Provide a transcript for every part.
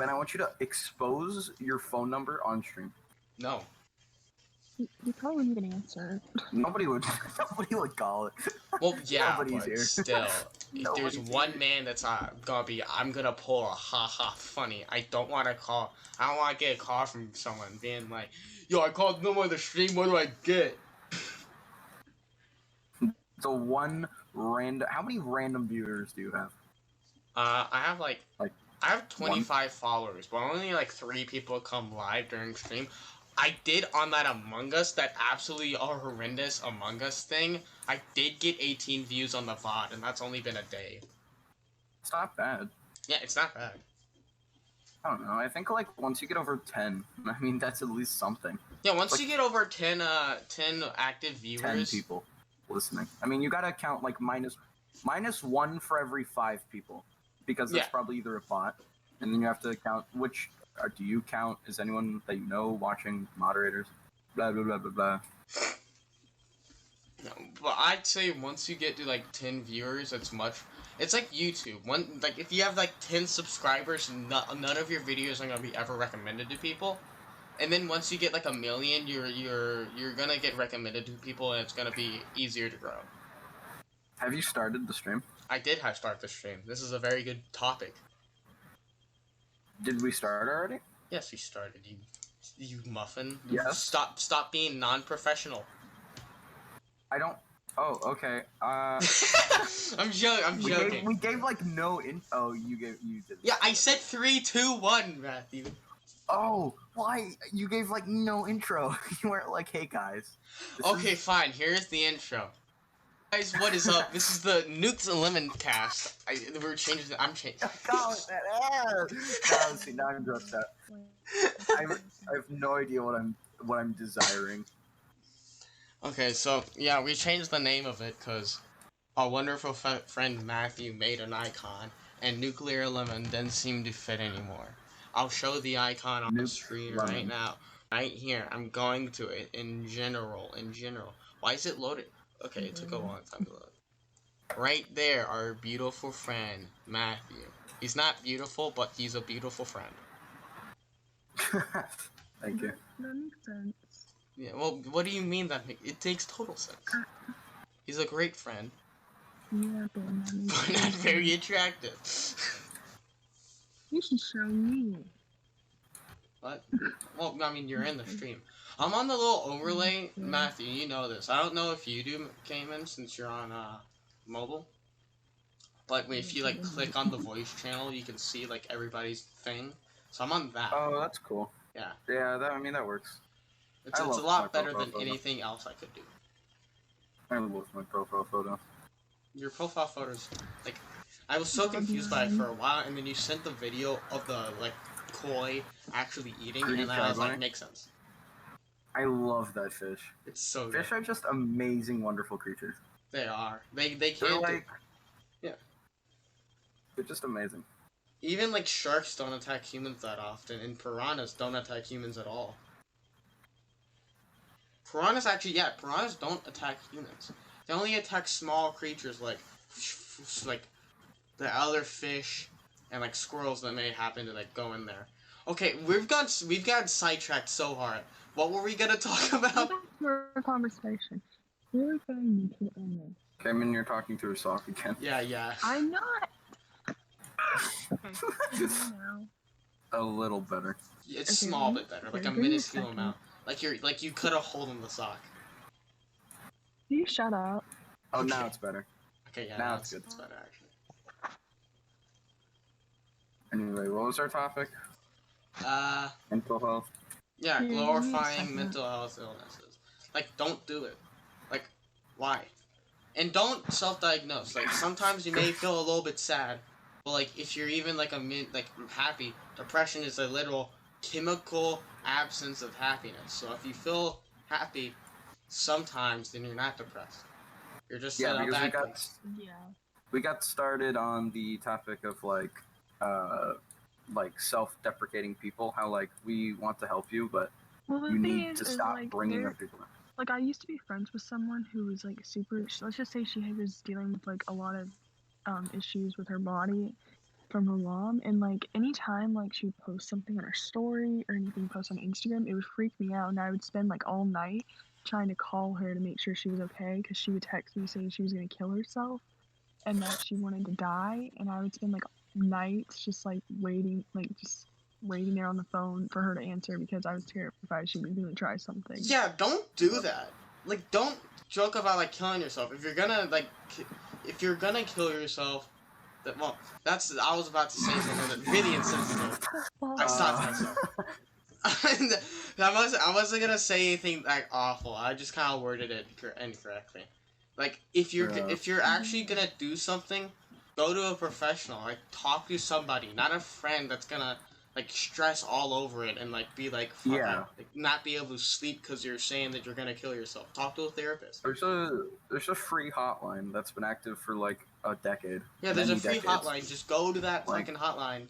Ben, I want you to expose your phone number on stream. No. You probably need an answer. Nobody would call it. Well, yeah, Nobody's but here. still, if there's Nobody's one here. man that's gonna be, I'm gonna pull a ha funny. I don't want to get a call from someone being like, yo, I called no on the stream. What do I get? So one random. How many random viewers do you have? I have I have 25 followers, but only like 3 people come live during stream. I did on that Among Us, that absolutely horrendous Among Us thing. I did get 18 views on the VOD, and that's only been a day. It's not bad. Yeah, it's not bad. I don't know. I think like once you get over 10, I mean that's at least something. Yeah, once you get over 10 active viewers. 10 people listening. I mean, you gotta count like minus 1 for every 5 people, because that's probably either a bot, and then you have to count which. Do you count? Is anyone that you know watching? Moderators? Blah blah blah blah blah. No, but I'd say once you get to like 10 viewers, it's like YouTube. If you have like 10 subscribers, none of your videos are gonna be ever recommended to people. And then once you get like 1 million, you're gonna get recommended to people, and it's gonna be easier to grow. Have you started the stream? I did start the stream. This is a very good topic. Did we start already? Yes, we started. You muffin. Yes. Stop being non-professional. I don't. Oh, okay. I'm joking. We gave like no info. You did. Yeah, I said 3, 2, 1, Matthew. Oh, why? You gave like no intro. You weren't like, hey guys. Okay, fine. Here's the intro. Guys, what is up? This is the Nuked cast. We're changing. I'm changing. Call it that. No, see, now I'm grossed out. I have no idea what I'm desiring. Okay, so yeah, we changed the name of it because our wonderful friend Matthew made an icon, and Nuclear Lemon didn't seem to fit anymore. I'll show the icon on the screen right now, right here. I'm going to it in general. Why is it loaded? Okay, it took a long time to load. Right there, our beautiful friend, Matthew. He's not beautiful, but he's a beautiful friend. Thank you. That makes sense. Yeah, well, what do you mean that it makes total sense? He's a great friend. Yeah, but not very attractive. You should show me. What? Well, I mean, you're in the stream. I'm on the little overlay. Matthew, you know this. I don't know if you do, Cayman, since you're on mobile. But if you like click on the voice channel, you can see like everybody's thing. So I'm on that. Oh, that's cool. Yeah. Yeah, that works. It's a lot better than anything else I could do. I love my profile photo. Your profile photos, like, I was so confused by it for a while, and then you sent the video of the like koi actually eating, and I was like, makes sense. I love that fish. It's so good. Fish are just amazing, wonderful creatures. They are. They can't. They're like, yeah. They're just amazing. Even like sharks don't attack humans that often, and piranhas don't attack humans at all. Piranhas don't attack humans. They only attack small creatures like the other fish and like squirrels that may happen to like go in there. Okay, we've got sidetracked so hard. What were we gonna talk about? Our conversation. You're going to end. Cameron, you're talking to a sock again. Yeah. I'm not. Okay. A little better. It's a small bit better, like a minuscule amount. Like you cut a hole in the sock. Can you shut up? Oh, Okay. now it's better. Okay, yeah, Now it's good. It's better actually. Anyway, what was our topic? Mental health. Yeah, Yeah, glorifying second. mental health illnesses. Like, don't do it. Like, why? And don't self-diagnose. Like, sometimes you may feel a little bit sad, but like, if you're even like happy, depression is a literal chemical absence of happiness. So if you feel happy sometimes, then you're not depressed. You're just in a bad place. We got started on the topic of like self-deprecating people. How like we want to help you, but you need to stop bringing up people. Like, I used to be friends with someone who was like super. Let's just say she was dealing with like a lot of issues with her body, from her mom, and like anytime like she would post something on her story or anything post on Instagram, it would freak me out, and I would spend like all night trying to call her to make sure she was okay, because she would text me saying she was gonna kill herself and that she wanted to die, and I would spend like nights just like waiting there on the phone for her to answer because I was terrified she was gonna try something. Yeah, don't do that. Like, don't joke about like killing yourself. If you're gonna kill yourself, I was about to say something that really insensitive. I stopped myself. I wasn't gonna say anything like awful. I just kind of worded it incorrectly. Like, if you're actually gonna do something, go to a professional. Like, talk to somebody, not a friend that's gonna like stress all over it and like be like, fuck it. Like, not be able to sleep because you're saying that you're gonna kill yourself. Talk to a therapist. There's a free hotline that's been active for like a decade. Yeah, there's a free hotline. Just go to that fucking hotline.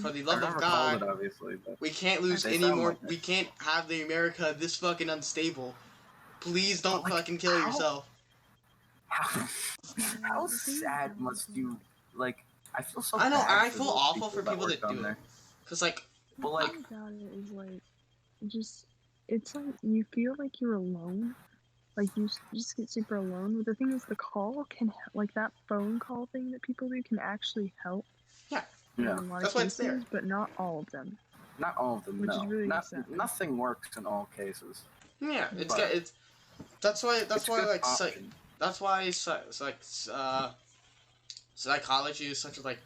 For the love of God, obviously, we can't lose any more. We can't have the America this fucking unstable. Please don't fucking kill yourself. How sad must you like? I feel so. I know. Bad I feel awful for people that do it. Cause like, but like, the thing about it is like, it's like you feel like you're alone. Like you just get super alone. But the thing is, the call can like that phone call thing that people do can actually help. Yeah. Yeah. That's why it's there. But not all of them. Not all of them. Which is really sad. Nothing works in all cases. Yeah, that's why psychology is such a like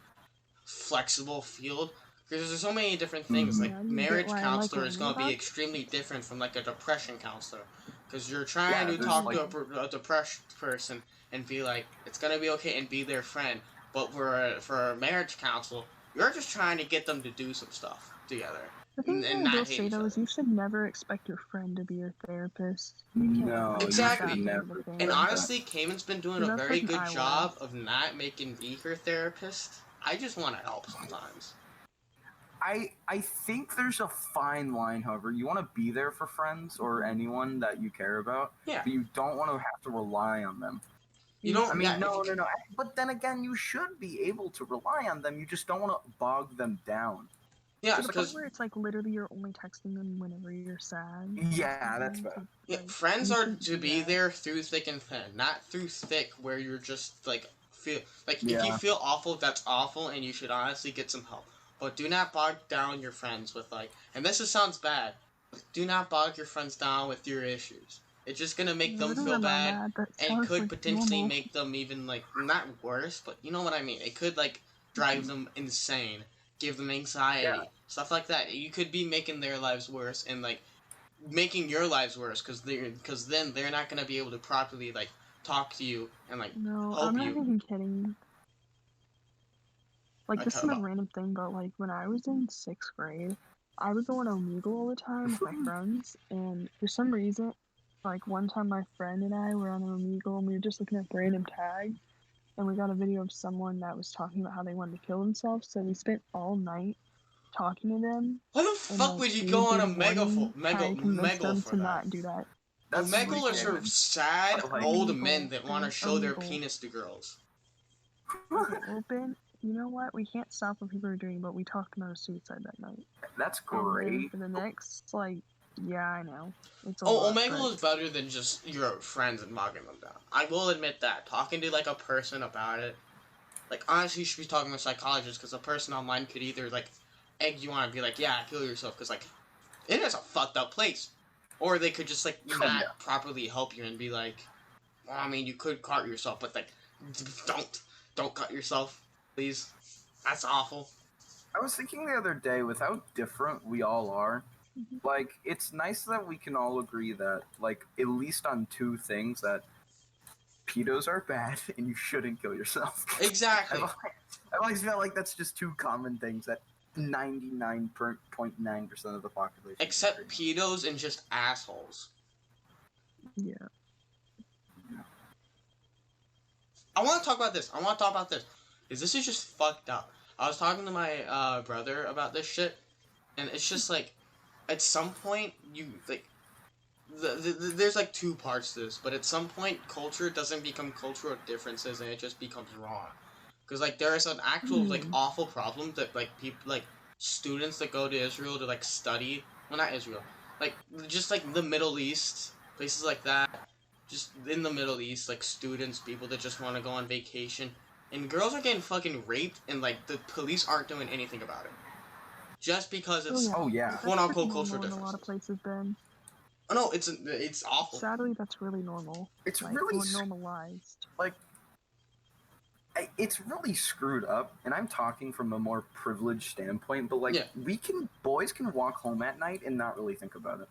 flexible field, because there's so many different things. Like, marriage counselor is going to be extremely different from like a depression counselor, because you're trying to talk to a depressed person and be like, it's going to be okay, and be their friend. But for a marriage counsel, you're just trying to get them to do some stuff together. The thing I will say though is you should never expect your friend to be your therapist. No, exactly. Never. And honestly, Cayman's been doing a very good job of not making me her therapist. I just want to help sometimes. I think there's a fine line, however. You want to be there for friends or anyone that you care about, but you don't want to have to rely on them. You don't. I mean, no. But then again, you should be able to rely on them. You just don't want to bog them down. Yeah, because where it's like literally you're only texting them whenever you're sad. Yeah, that's fair. Yeah, friends are to be there through thick and thin, not through thick where you're just like feel like if you feel awful, that's awful, and you should honestly get some help. But do not bog down your friends with like, and this sounds bad, but do not bog your friends down with your issues. It's just gonna make them feel bad, and could potentially make them even like not worse, but you know what I mean. It could like drive them insane. Give them anxiety, stuff like that. You could be making their lives worse and like making your lives worse because then they're not gonna be able to properly like talk to you and like help you. I'm not even kidding. Like, this is a random thing, but like when I was in 6th grade, I would go on Omegle all the time with my friends, and for some reason, like one time my friend and I were on Omegle and we were just looking at random tags. And we got a video of someone that was talking about how they wanted to kill themselves, so we spent all night talking to them. Why the fuck would you go on a Omegle for to not do that? Omegle are sort of sad old men that want to show their penis to girls. Open. You know what? We can't stop what people are doing, but we talked about suicide that night. That's great. For the next, like, yeah, I know. Omegle is better than just your friends and bogging them down. I will admit that. Talking to, like, a person about it, like, honestly, you should be talking to a psychologist, because a person online could either, like, egg you on and be like, yeah, kill yourself, because, like, it is a fucked up place. Or they could just, like, not properly help you and be like, well, I mean, you could cut yourself, but, like, don't cut yourself, please. That's awful. I was thinking the other day, with how different we all are, like, it's nice that we can all agree that, like, at least on 2 things, that pedos are bad and you shouldn't kill yourself. Exactly. I've always felt like that's just 2 common things that 99.9% of the population except pedos and just assholes. Yeah. I want to talk about this. Because this is just fucked up. I was talking to my brother about this shit, and it's just like, at some point, you, like, there's like 2 parts to this, but at some point, culture doesn't become cultural differences, and it just becomes wrong. because like there is an actual like awful problem that like people like students that go to Israel to like study, well not Israel, like just like the Middle East, places like that, just in the Middle East, like students, people that just want to go on vacation, and girls are getting fucking raped, and like the police aren't doing anything about it, just because it's quote unquote cultural differences. In a lot of places, Ben. Oh no, it's awful. Sadly, that's really normal. It's like, really normalized. Like, it's really screwed up, and I'm talking from a more privileged standpoint. But like, boys can walk home at night and not really think about it.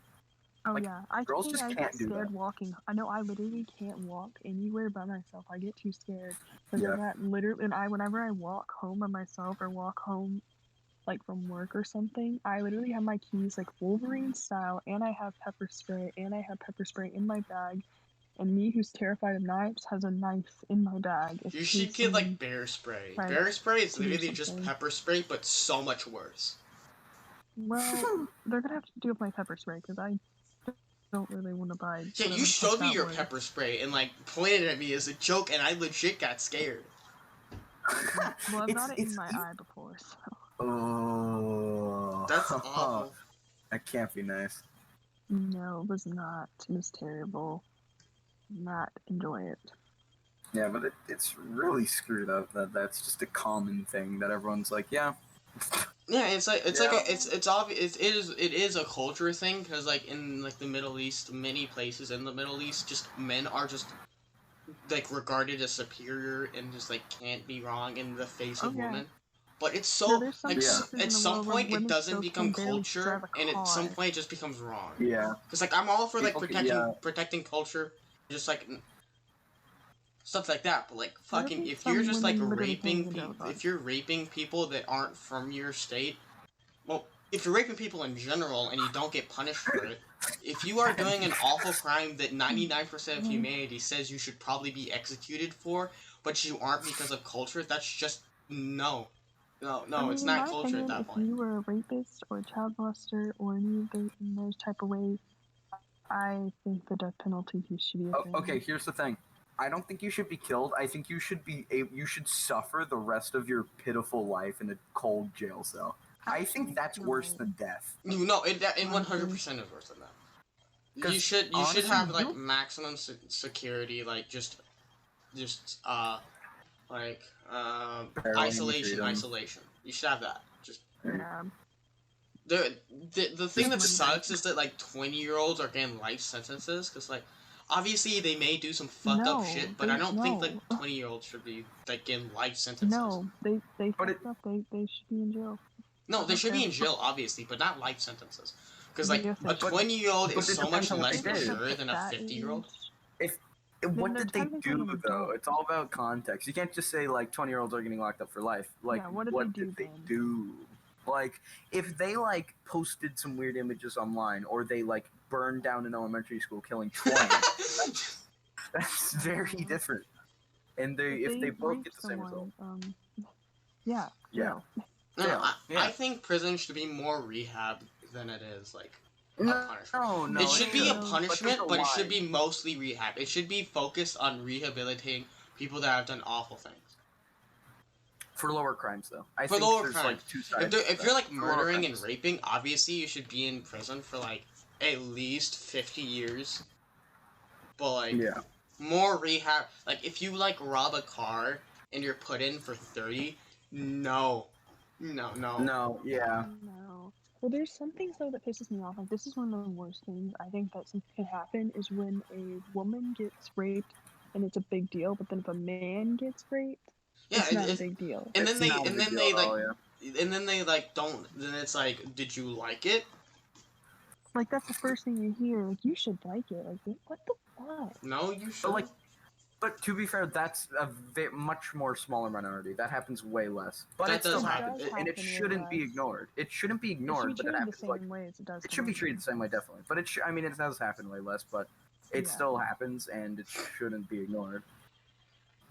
Oh like, yeah, girls just I can't get do scared that. walking. I know I literally can't walk anywhere by myself. I get too scared. But then that literally, and whenever I walk home by myself or walk home like from work or something, I literally have my keys like Wolverine style, and I have pepper spray, in my bag. And me, who's terrified of knives, has a knife in my bag. You should get like bear spray. Bear spray is literally just pepper spray, but so much worse. Well, they're gonna have to do with my pepper spray because I don't really want to buy. Yeah, you showed me your pepper spray and like pointed at me as a joke, and I legit got scared. Well, I've got it in my eye before, so. Oh, that's awful. That can't be nice. No, it was not. It was terrible. Not enjoy it. Yeah, but it's really screwed up that that's just a common thing that everyone's like, yeah. Yeah, it's obvious. It is a culture thing because like in like the Middle East, many places in the Middle East, just men are just like regarded as superior and just like can't be wrong in the face of women. But it's so like at some point it doesn't become culture, and at some point it just becomes wrong. Yeah. Because like I'm all for like protecting culture, just like stuff like that. But like fucking, if you're just like if you're raping people that aren't from your state, well, if you're raping people in general and you don't get punished for it, if you are doing an awful crime that 99% of humanity says you should probably be executed for, but you aren't because of culture, that's just no. No, it's not culture at that point. If you were a rapist or a child molester or any of those type of ways, I think the death penalty should be a thing. Okay, here's the thing. I don't think you should be killed. I think you should you should suffer the rest of your pitiful life in a cold jail cell. I think that's worse than death. No, it 100% is worse than that. You should have like maximum security, like just like isolation. You should have that. Just the thing that sucks is that like 20-year-olds are getting life sentences because like obviously they may do some fucked up shit, but I don't think like 20-year-olds should be like getting life sentences. No, they fucked up. They should be in jail. No, they should be in jail obviously, but not life sentences. Because like a 20-year-old is so much less mature than a 50-year-old. What did they do though? It's all about context. You can't just say like 20-year-olds are getting locked up for life. Like what did they do? Like if they like posted some weird images online or they like burned down an elementary school killing 20, that's very different. And if they both get the same result. Yeah. I think prison should be more rehab than it is like a punishment. No, it should be a punishment, but it should be mostly rehab. It should be focused on rehabilitating people that have done awful things. For lower crimes, though. I for think lower there's crimes. Like two sides. If you're like murdering and raping, obviously you should be in prison for like at least 50 years. But like more rehab. Like if you like rob a car and you're put in for 30, no. No. Well, there's some things though that pisses me off. Like this is one of the worst things I think that can happen is when a woman gets raped and it's a big deal, but then if a man gets raped, it's not a big deal. And then they don't. Then it's like, did you like it? Like that's the first thing you hear. Like you should like it. Like what the fuck? No, you should. But to be fair, that's a much more smaller minority. That happens way less. But that does happen. And it shouldn't be ignored. It shouldn't be ignored, but it happens the same way as it does. It should be treated the same way, definitely. But it does happen way less, but it still happens, and it shouldn't be ignored.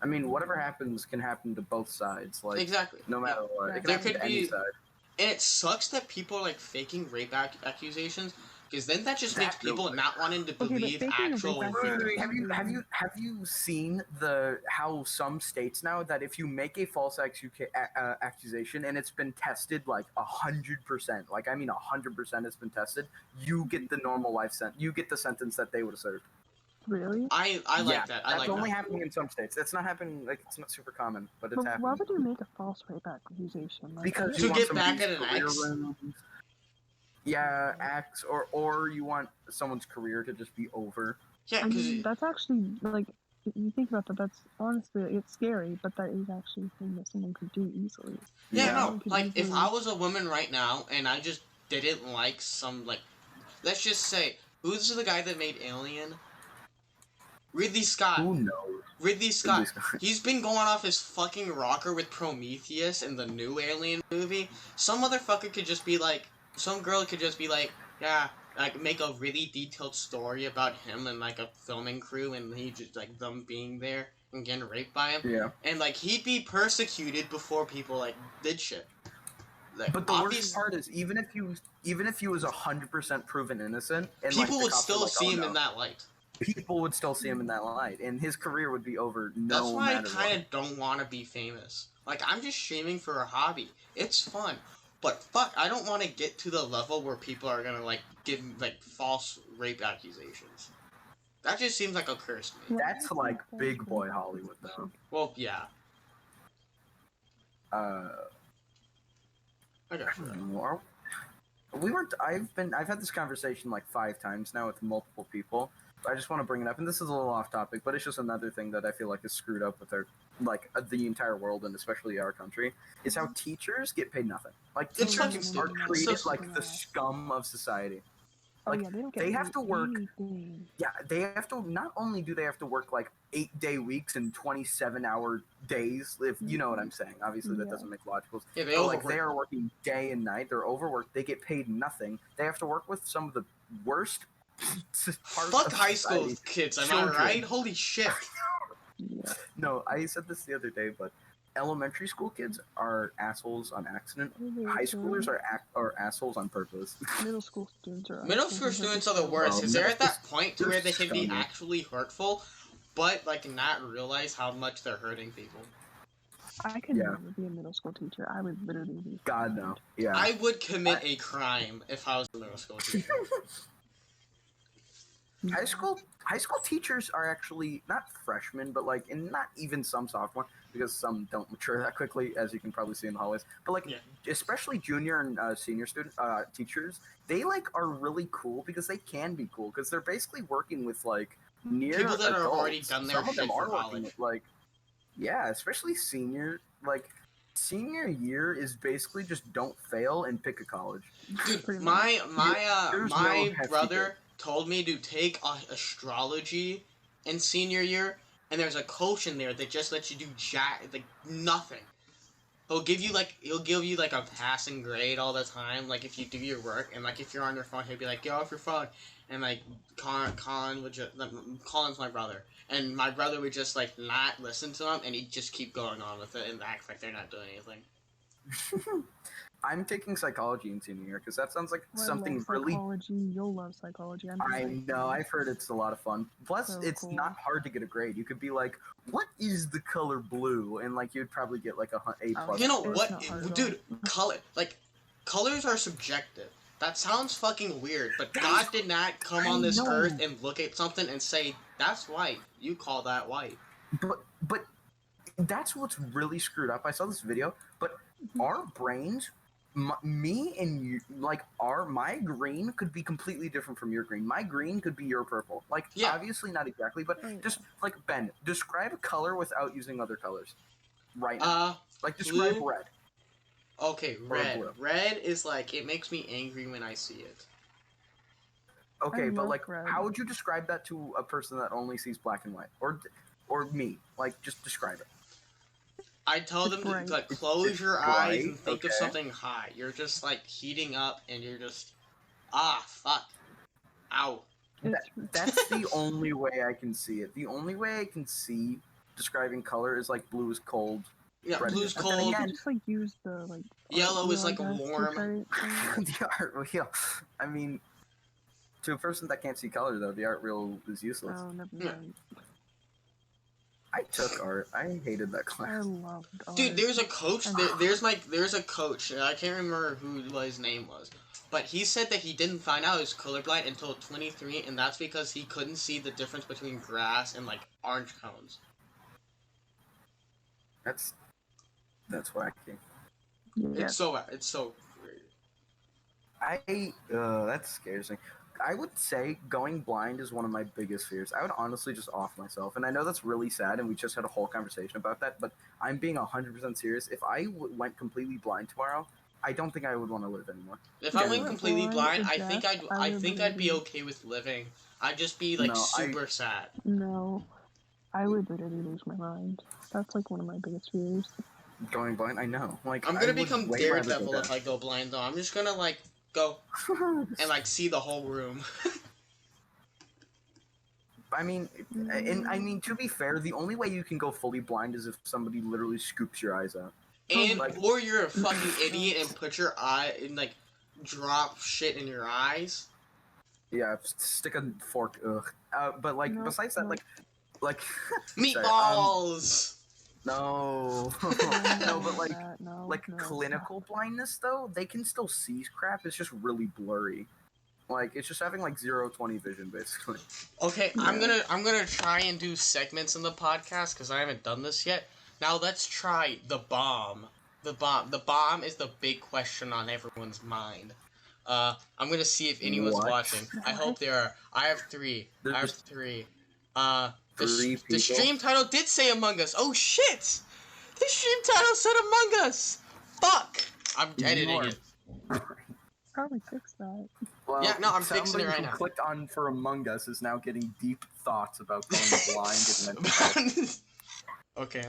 I mean, whatever happens can happen to both sides. Like exactly. No matter what, it can happen to any side. And it sucks that people are like faking rape accusations, because then that just makes people not wanting to believe actual victims. Have you seen how some states now that if you make a false accusation and it's been tested like 100%, like I mean 100% it's been tested, you get the normal life sentence. You get the sentence that they would have served. Really? I like that. That's only happening in some states. It's not happening, like, it's not super common, but it's happening. Why would you make a false rape accusation? Like, because to get back at an ex. Yeah, acts, or you want someone's career to just be over. Yeah, I mean, that's actually, like, you think about that, that's honestly, it's scary, but that is actually a thing that someone could do easily. Yeah, no, like, if I was a woman right now, and I just didn't like some, like, let's just say, who's the guy that made Alien? Ridley Scott. Who knows? Ridley Scott. He's been going off his fucking rocker with Prometheus in the new Alien movie. Some motherfucker could just be like, some girl could just be like, yeah, like make a really detailed story about him and like a filming crew and he just like them being there and getting raped by him. Yeah. And like he'd be persecuted before people like did shit. Like, but the worst part is even if he was 100% proven innocent, and people like, would still see him in that light. People would still see him in that light, and his career would be over. That's why I kind of don't want to be famous. Like, I'm just streaming for a hobby. It's fun. But fuck, I don't want to get to the level where people are gonna, like, give, like, false rape accusations. That just seems like a curse to me. That's, like, big boy Hollywood, though. Well, yeah. I got you. I've had this conversation, like, 5 times now with multiple people. I just want to bring it up, and this is a little off topic, but it's just another thing that I feel like is screwed up with the entire world, and especially our country, is how teachers get paid nothing. Like, teachers are treated like the scum of society. Like, yeah, they don't get they have to work. Anything. Yeah, they have to. Not only do they have to work like 8-day weeks and 27-hour days, if you know what I'm saying. Obviously, that doesn't make logical sense. Yeah, they are working day and night. They're overworked. They get paid nothing. They have to work with some of the worst. Fuck high school kids, am I right? Holy shit. No, I said this the other day, but elementary school kids are assholes on accident. High schoolers are assholes on purpose. Middle school students are. Middle school students are the worst. Because they're at that point to where they can be actually hurtful, but like not realize how much they're hurting people. I could never be a middle school teacher. I would literally be. God no. Yeah. I would commit a crime if I was a middle school teacher. High school teachers are actually not freshmen, but like, and not even some sophomore, because some don't mature that quickly, as you can probably see in the hallways. But like, especially junior and senior teachers, they like are really cool because they can be cool because they're basically working with like near people that adults. are already done their Some of them shit are for working college. with, like, yeah, especially senior year is basically just don't fail and pick a college. Dude, my brother told me to take astrology in senior year, and there's a coach in there that just lets you do nothing. He'll give you like a passing grade all the time, like if you do your work, and like if you're on your phone, he'll be like, get off your phone, and like Colin's my brother, and my brother would just like not listen to him, and he'd just keep going on with it and act like they're not doing anything. I'm taking psychology in senior year because that sounds like something really. You'll love psychology. I know. I've heard it's a lot of fun. Plus, it's not hard to get a grade. You could be like, "What is the color blue?" and like you'd probably get like A+. You know what, dude? Colors are subjective. That sounds fucking weird, but God did not come on this earth and look at something and say, "That's white. You call that white." But that's what's really screwed up. I saw this video, but our brains. Me and you, like, my green could be completely different from your green. My green could be your purple. Like, obviously not exactly, but just, like, Ben, describe a color without using other colors. Right now. Like, describe blue? red. Okay, red. Red is, like, it makes me angry when I see it. Okay, but, like, how would you describe that to a person that only sees black and white? Or me. Like, just describe it. I tell them to like close your eyes and think of something hot. You're just like heating up, and you're just fuck, ow. That's the only way I can see it. The only way I can see describing color is like blue is cold, Yeah, Red blue's but then cold. again- Just like use the like. Yellow art is wheel, like I guess, to warm. try it. The art wheel. I mean, to a person that can't see color, though, the art wheel is useless. Oh, never Yeah. mind. I took art. I hated that class. I loved art. Dude, there's a coach. And- There's a coach. I can't remember what his name was, but he said that he didn't find out he was colorblind until 23, and that's because he couldn't see the difference between grass and like orange cones. That's wacky. Yeah. It's so weird. That scares me. I would say going blind is one of my biggest fears. I would honestly just off myself. And I know that's really sad, and we just had a whole conversation about that, but I'm being 100% serious. If I went completely blind tomorrow, I don't think I would want to live anymore. If I went Yeah. completely blind, I Jack, think I I'd would be okay with living. I'd just be like No, super sad. No, I would literally lose my mind. That's like one of my biggest fears. Going blind, I know. Like I'm I gonna would become way rather Daredevil go if I go blind though. I'm just gonna like go and like see the whole room. I mean, to be fair, the only way you can go fully blind is if somebody literally scoops your eyes out. And Like- or you're a fucking idiot and put your eye and like drop shit in your eyes. Yeah, stick a fork. Ugh. But like No, besides that, no. like Meatballs. no, no, but like no, like no, clinical blindness though, they can still see crap. It's just really blurry. Like it's just having like 0-20 vision basically. Okay, Yeah. I'm gonna try and do segments in the podcast because I haven't done this yet. Now let's try the bomb. The bomb is the big question on everyone's mind. I'm gonna see if anyone's What? watching. I hope there are. I have three. There's 3. three The people? stream title did say Among Us. Oh shit! The stream title said Among Us. Fuck! I'm editing it. Probably fix that. Well, Yeah, no, I'm fixing somebody it right who now. clicked on for Among Us is now getting deep thoughts about going blind and mental health. Okay.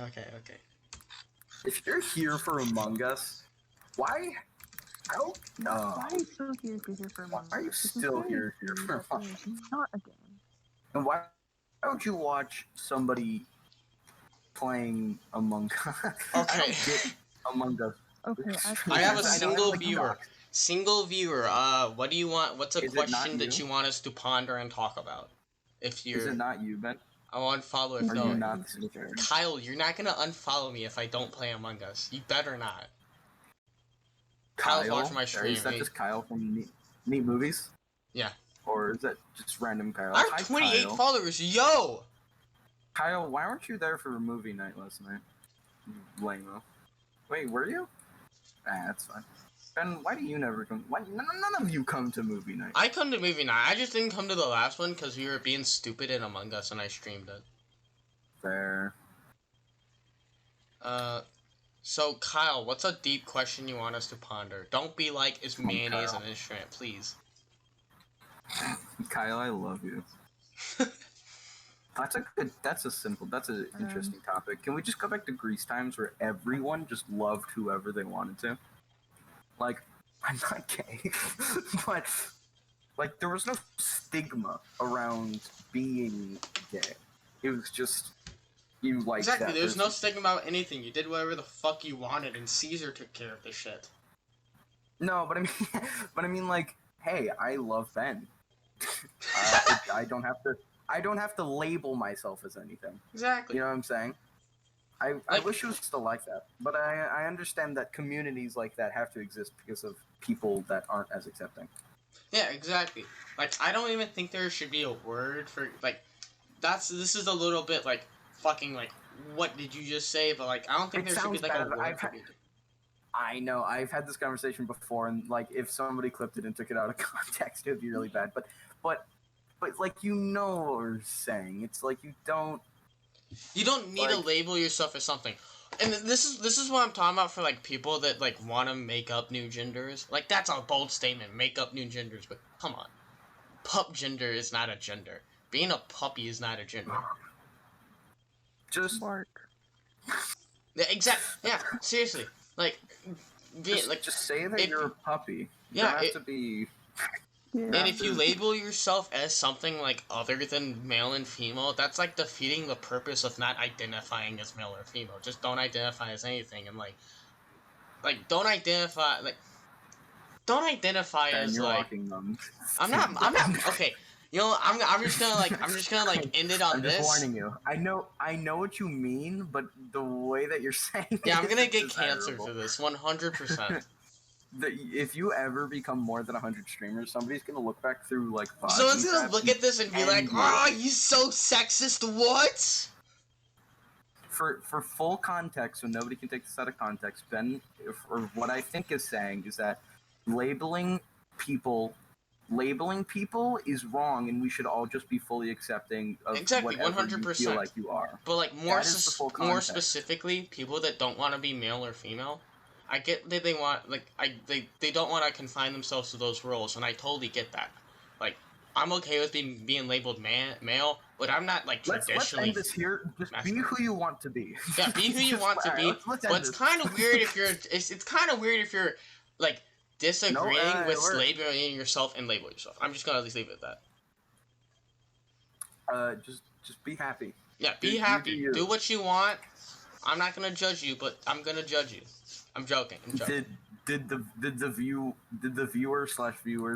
If you're here for Among Us, why? I don't know. Why are you still here if you're here for a month? Why are you still here for a month? Not again. And why would you watch somebody playing Among Us? I Okay. don't get Among Us. Okay, I have a I know, single like, viewer. docs. Single viewer. What do you want? What's a Is it not question that you? you want us to ponder and talk about? If Is you're, it not you, Ben? I want follow if Are no. you not the single? Kyle, you're not gonna unfollow me if I don't play Among Us. You better not. Kyle's watching my stream, Is that hey. just Kyle from Neat Movies? Yeah. Or is that just random Kyle? I Hi, have 28 Kyle. followers. Yo. Kyle, why weren't you there for movie night last night? You lame-o. Wait, were you? Ah, that's fine. Ben, why do you never come? Why none of you come to movie night? I come to movie night. I just didn't come to the last one because we were being stupid in Among Us and I streamed it. Fair. So Kyle, what's a deep question you want us to ponder? Don't be like, is mayonnaise Kyle. an instrument, please. Kyle, I love you. That's an interesting topic. Can we just go back to Grease times where everyone just loved whoever they wanted to? Like, I'm not gay, but like there was no stigma around being gay. It was just you like Exactly, that there's no person. stigma about anything. You did whatever the fuck you wanted and Caesar took care of the shit. No, but I mean, like, hey, I love Ben. I don't have to label myself as anything. Exactly. You know what I'm saying? I wish it was still like that, but I understand that communities like that have to exist because of people that aren't as accepting. Yeah, exactly. Like, I don't even think there should be a word for, like, this is a little bit, like, fucking, like, what did you just say? But, like, I don't think It there should be, sounds like, bad, a but word for it. I know, I've had this conversation before, and, like, if somebody clipped it and took it out of context, it would be really bad, but like, you know what we're saying. It's like, you don't need to label yourself as something. And this is what I'm talking about for, like, people that, like, want to make up new genders. Like, that's a bold statement, make up new genders, but come on. Pup gender is not a gender. Being a puppy is not a gender. just Bark. Yeah, seriously. Like, being, just say that if- you're a puppy. You Yeah, don't have to be. Yeah. And if you label yourself as something like other than male and female, that's like defeating the purpose of not identifying as male or female. Just don't identify as anything, and don't identify And as you're like walking them. I'm not okay. You know, I'm just gonna end it on I'm this. just warning you. I know what you mean, but the way that you're saying Yeah, it I'm gonna is get cancer desirable. for this 100%. If you ever become more than 100 streamers, somebody's gonna look back through like VODs Someone's and gonna crap look at this and be like, envy "Oh, you. you so sexist." What? For full context, so nobody can take this out of context, Ben, or what I think is saying is that labeling people is wrong, and we should all just be fully accepting of Exactly, whatever 100%. you feel like you are. But like more more context. specifically, people that don't want to be male or female, I get that they want they don't want to confine themselves to those roles, and I totally get that. Like I'm okay with being labeled male, but I'm not like traditionally. Let's end this here. Just masculine. be who you want to be. Yeah, be who you want to be. Let's But it's kind of weird if you're. It's kind of weird if you're like disagreeing with labeling yourself and label yourself. I'm just gonna at least leave it at that. Just be happy. Yeah, be happy. Do what you want. I'm not gonna judge you, but I'm gonna judge you. I'm joking. Did the viewers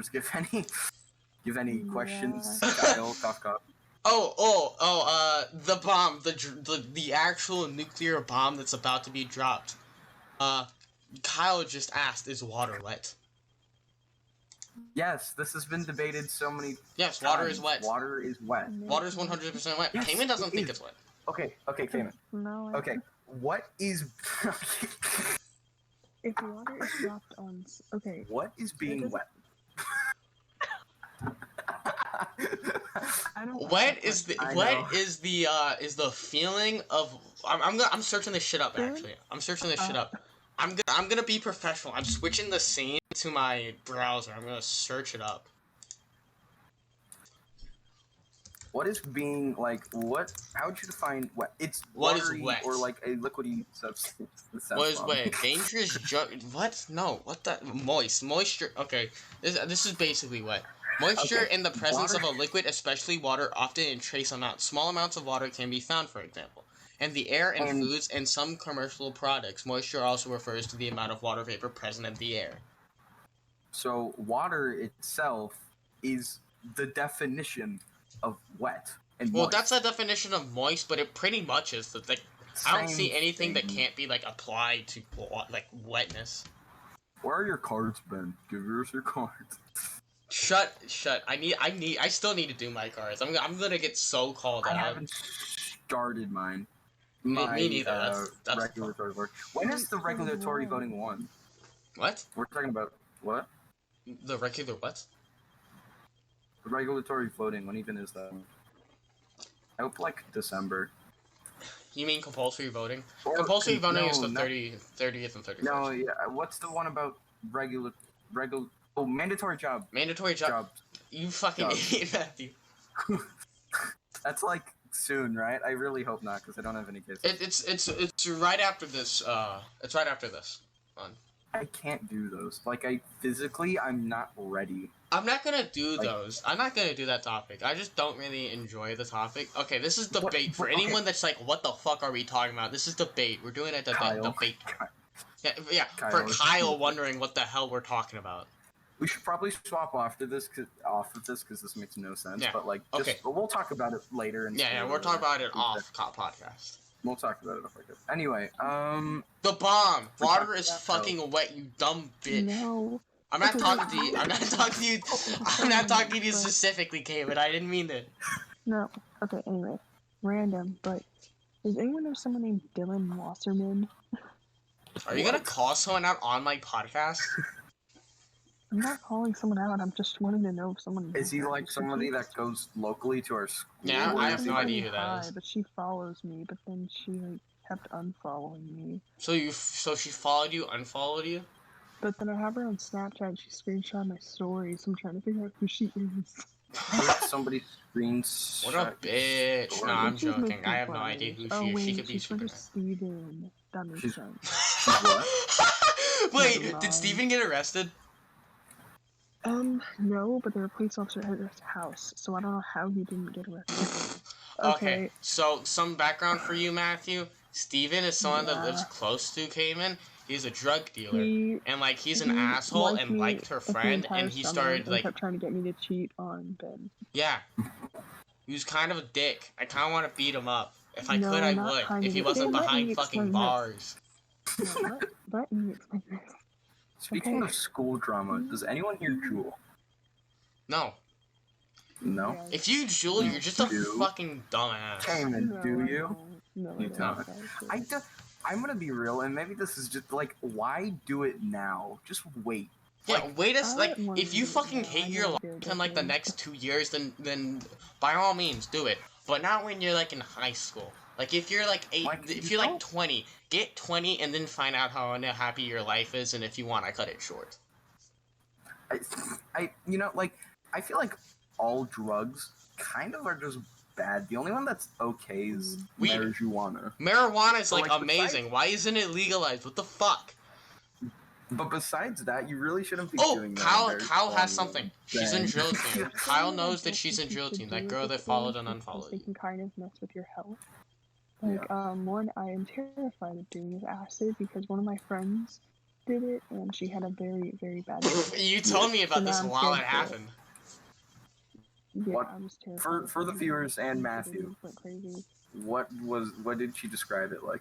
give any questions? Kyle, cough. The bomb, the actual nuclear bomb that's about to be dropped. Kyle just asked, is water wet? Yes, this has been debated so many Yes, times. water is wet. Water is wet. Water is 100% wet. Yes, Cayman doesn't think is. it's wet. Okay, Cayman. No. Okay, what is... If water is dropped on... Okay. What is being wet? Wet is the feeling of... I'm searching this shit up, actually. I'm searching this shit up. I'm gonna be professional. I'm switching the scene to my browser. I'm gonna search it up. What is being like? What? How would you define wet? It's what is watery wet? Or like a liquidy substance. What is wet? Dangerous what? No. What the moisture? Okay. This is basically wet. Moisture in the presence of a liquid, especially water, often in trace amounts. Small amounts of water can be found, for example. In the air and foods and some commercial products. Moisture also refers to the amount of water vapor present in the air. So water itself is the definition of wet and well, moist. that's the definition of moist, but it pretty much is. Like, I don't see anything that can't be like applied to like wetness. Where are your cards, Ben? Give us your cards. Shut. I still need to do my cards. I'm gonna get so called out. I haven't started mine. Me neither. That's regulatory voting. When is the regulatory voting one? What? We're talking about what? The regular what? The regulatory voting. When even is that? I hope like December. You mean compulsory voting? Or, compulsory voting is the 30th and 31st. No, yeah. What's the one about mandatory job? Mandatory job. You fucking idiot, Matthew. That's like soon, right? I really hope not, because I don't have any kids. It's right after this. It's right after this one. I can't do those. Like, I'm not ready. I'm not gonna do those. I'm not gonna do that topic. I just don't really enjoy the topic. Okay, this is debate. For anyone that's like, what the fuck are we talking about? This is debate. We're doing a debate. Yeah. Kyle. For Kyle wondering what the hell we're talking about. We should probably swap off of this because this makes no sense. Yeah. But like, we'll talk about it later. Yeah, we'll talk about it off podcast. We'll talk about it off podcast. Anyway, the bomb. Water is fucking wet, you dumb bitch. No. I'm not talking to you. I'm not talking to you specifically, Kay, but I didn't mean it. No. Okay, anyway. Random, but does anyone know someone named Dylan Wasserman? Are you gonna call someone out on my podcast? I'm not calling someone out, I'm just wanting to know if someone... Is he like somebody that goes locally to our school? Yeah, I have no idea who that is. But she follows me, but then she like kept unfollowing me. So she followed you, unfollowed you? But then I have her on Snapchat and she screenshot my stories, so I'm trying to figure out who she is. Somebody screens. What a bitch. No, I'm joking. I have no idea who she is. She could be super nice. Steven. That makes sense. Wait, did Steven get arrested? No, but there were police officers at his house, so I don't know how he didn't get arrested. Okay, so some background for you, Matthew. Steven is someone that lives Yeah. close to Cayman. He's a drug dealer. He And, like, he's an he asshole liked and me liked her like the friend, entire and he summer started, and like, kept trying to get me to cheat on Ben. yeah. He was kind of a dick. I kind of want to beat him up. If I No, could, I not would. kind If of he it. wasn't Let behind me fucking explain bars. this. No, let me explain this. Speaking Okay. of school drama, does anyone here Jewel? No. No? Yes. If you Jewel, you're just a Do. fucking dumbass. Cayman, No, do I you? don't. No, You I don't. don't. I'm gonna be real, and maybe this is just like, why do it now? Just wait. Yeah, Like, wait a I like wouldn't if you wanna do it fucking now. hate I your know life I did in like the it. next 2 years, then by all means do it. But not when you're like in high school. Like if you're like if you're like 20, get 20 and then find out how unhappy your life is, and if you want, I cut it short. you know, like, I feel like all drugs kind of are just bad. The only one that's okay is Weed. marijuana. Marijuana is So, like amazing. Why isn't it legalized? What the fuck? But besides that, you really shouldn't be Oh, doing that. Kyle has something. She's in drill There's team. something Kyle that I knows that don't she's in think you drill should team. do That with girl this that thing followed and because unfollowed they you. can kind of mess with your health. Like, one, I am terrified of doing with acid because one of my friends did it and she had a very, very bad You told me about so this now I'm while it scared for happened. Yeah, What- I'm just terrified. For the viewers and Matthew, went crazy. what did she describe it like?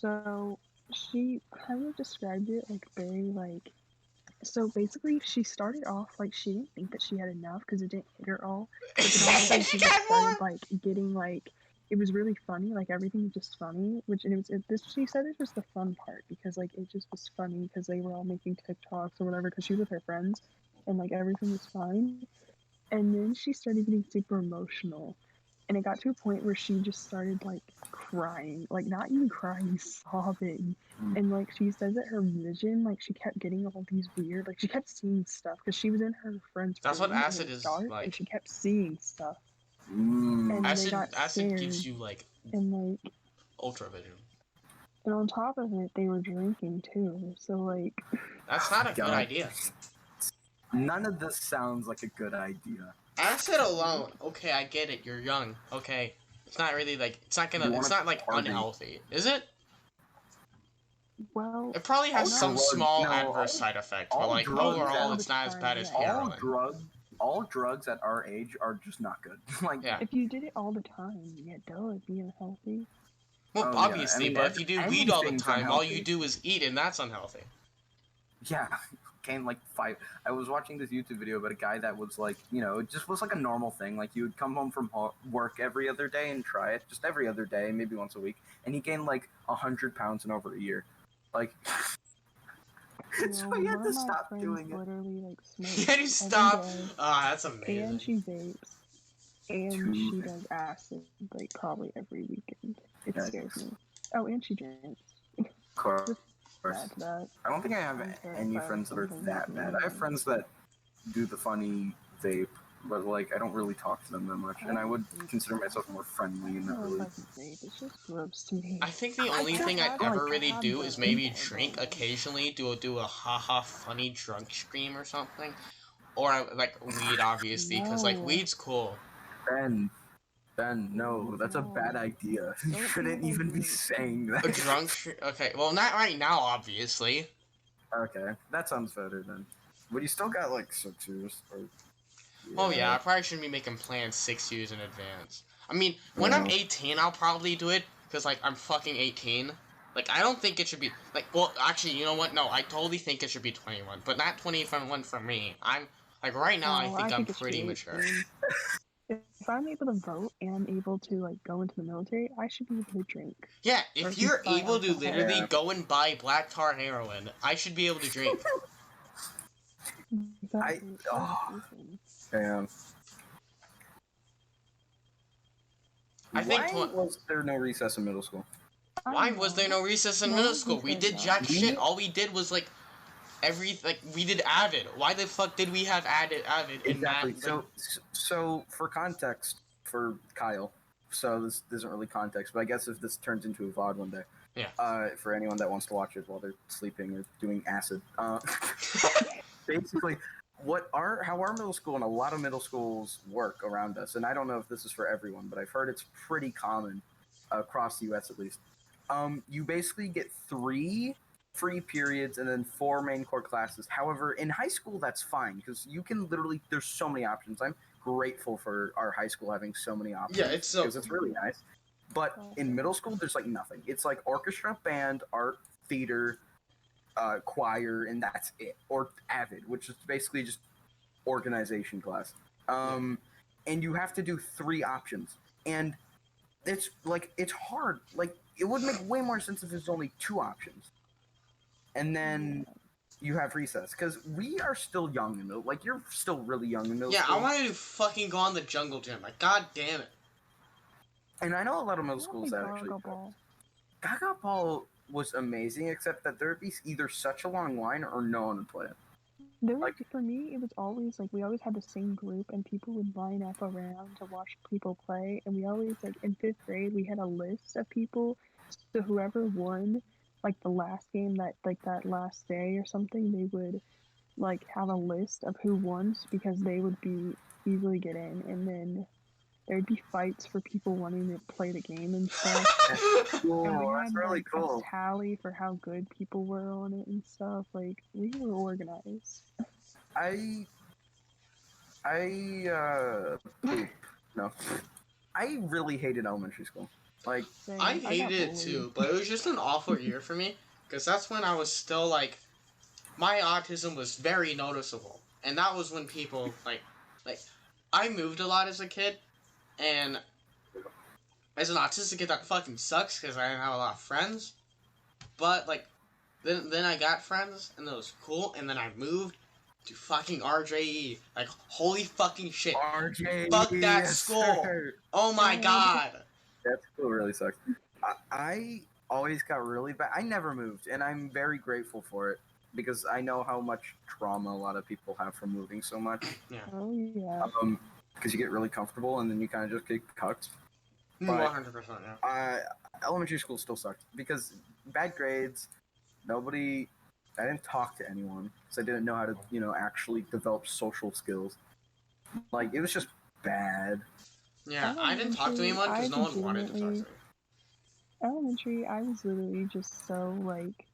So she kind of described it like very like. So basically, she started off like she didn't think that she had enough because it didn't hit her all. But then all of a sudden she just started like getting like it was really funny. Like everything was just funny. Which and this she said it was the fun part because like it just was funny because they were all making TikToks or whatever because she was with her friends and like everything was fine. And then she started getting super emotional. And it got to a point where she just started like crying. Like not even crying, sobbing. And like she says that her vision, like she kept getting all these weird, like she kept seeing stuff because she was in her friend's That's room what acid and it was is dark like. and she kept seeing stuff. Mm. And they got Acid scared. gives you like And like ultra vision. and on top of it, they were drinking too. So like That's not a good idea. None of this sounds like a good idea. Acid alone, okay, I get it. You're young. Okay, it's not really like it's not like party. unhealthy, is it? well, It probably has some small no, adverse side effect, but like drugs overall, are- it's not as bad as all heroin. All drugs at our age are just not good. Like, Yeah. if you did it all the time, yeah, duh, it'd be unhealthy. Well, Oh, yeah. obviously, I mean, but if you do weed all the anything's time, all you unhealthy. do is eat, and that's unhealthy. yeah, gained like 5. I was watching this YouTube video about a guy that was like, you know, it just was like a normal thing. Like, you would come home from work every other day and try it, just every other day, maybe once a week, and he gained like 100 pounds in over a year. Like, so he had to stop doing it. Literally, like, smokes Can you stop? every day, Ah, that's amazing. and she vapes, and she does acid like probably every weekend. It scares me. Oh, and she drinks. Of course. That's that. I don't think I have any friends that are that bad. I have friends that do the funny vape, but like I don't really talk to them that much, and I would consider myself more friendly and not really. It's just gross to me. I think the only thing I ever really do is maybe drink occasionally, do a haha funny drunk scream or something, or like weed obviously, because like weed's cool. Ben, no, that's a bad idea. You shouldn't even be saying that. A drunk okay, well not right now obviously. Okay, that sounds better then. But you still got like 6 years. Or, Oh yeah, I probably shouldn't be making plans 6 years in advance. I mean, when I'm 18, I'll probably do it, because, like, I'm fucking 18. Like, I don't think it should be, like, well, actually, you know what? No, I totally think it should be 21, but not 21 for me. I'm, like, right now, I think I'm pretty mature. If I'm able to vote and I'm able to, like, go into the military, I should be able to drink. Yeah, if you're able to literally go and buy black tar heroin, I should be able to drink. Damn. I think Why was there no recess in middle school? Why was there no recess in middle school? We did jack shit. All we did was like we did Avid. Why the fuck did we have Avid in Exactly. that? So for context for Kyle, so this isn't really context, but I guess if this turns into a VOD one day, yeah. For anyone that wants to watch it while they're sleeping or doing acid, basically how our middle school and a lot of middle schools work around us, and I don't know if this is for everyone, but I've heard it's pretty common across the U.S. at least. You basically get 3 free periods and then 4 main core classes. However, in high school, that's fine because you can literally, there's so many options. I'm grateful for our high school having so many options. Yeah, it's so because it's really nice. But in middle school, there's like nothing. It's like orchestra, band, art, theater, choir, and that's it. Or AVID, which is basically just organization class. And you have to do 3 options. And it's like, it's hard. Like, it would make way more sense if there's only 2 options. And then you have recess. Because we are still young in middle. Like, you're still really young in middle school. Yeah, I wanted to fucking go on the jungle gym. Like, god damn it. And I know a lot of middle schools that actually... Gaga Ball was amazing, except that there'd be either such a long line or no one would play it. For me, it was always like we always had the same group, and people would line up around to watch people play. And we always like in 5th grade we had a list of people, so whoever won like the last game that last day or something, they would like have a list of who won because they would be easily get in, and then there'd be fights for people wanting to play the game and stuff. Cool. And we That's had really like cool. a tally for how good people were on it and stuff. Like we were organized. No. I really hated elementary school. Like, I hated it too, but it was just an awful year for me because that's when I was still like, my autism was very noticeable, and that was when people like I moved a lot as a kid, and as an autistic kid that fucking sucks because I didn't have a lot of friends, but like then I got friends and it was cool, and then I moved to fucking RJE. Like, holy fucking shit. RJE, fuck that yes, school. Sir. Oh my god. That school really sucks. I always got really bad. I never moved, and I'm very grateful for it because I know how much trauma a lot of people have from moving so much. Yeah. Oh yeah. Because you get really comfortable and then you kind of just get cucked. 100%, yeah. Elementary school still sucked because bad grades. I didn't talk to anyone because I didn't know how to, actually develop social skills. Like, it was just bad. Yeah, I didn't talk to anyone because no one wanted to talk to me. Elementary, I was literally just so, like,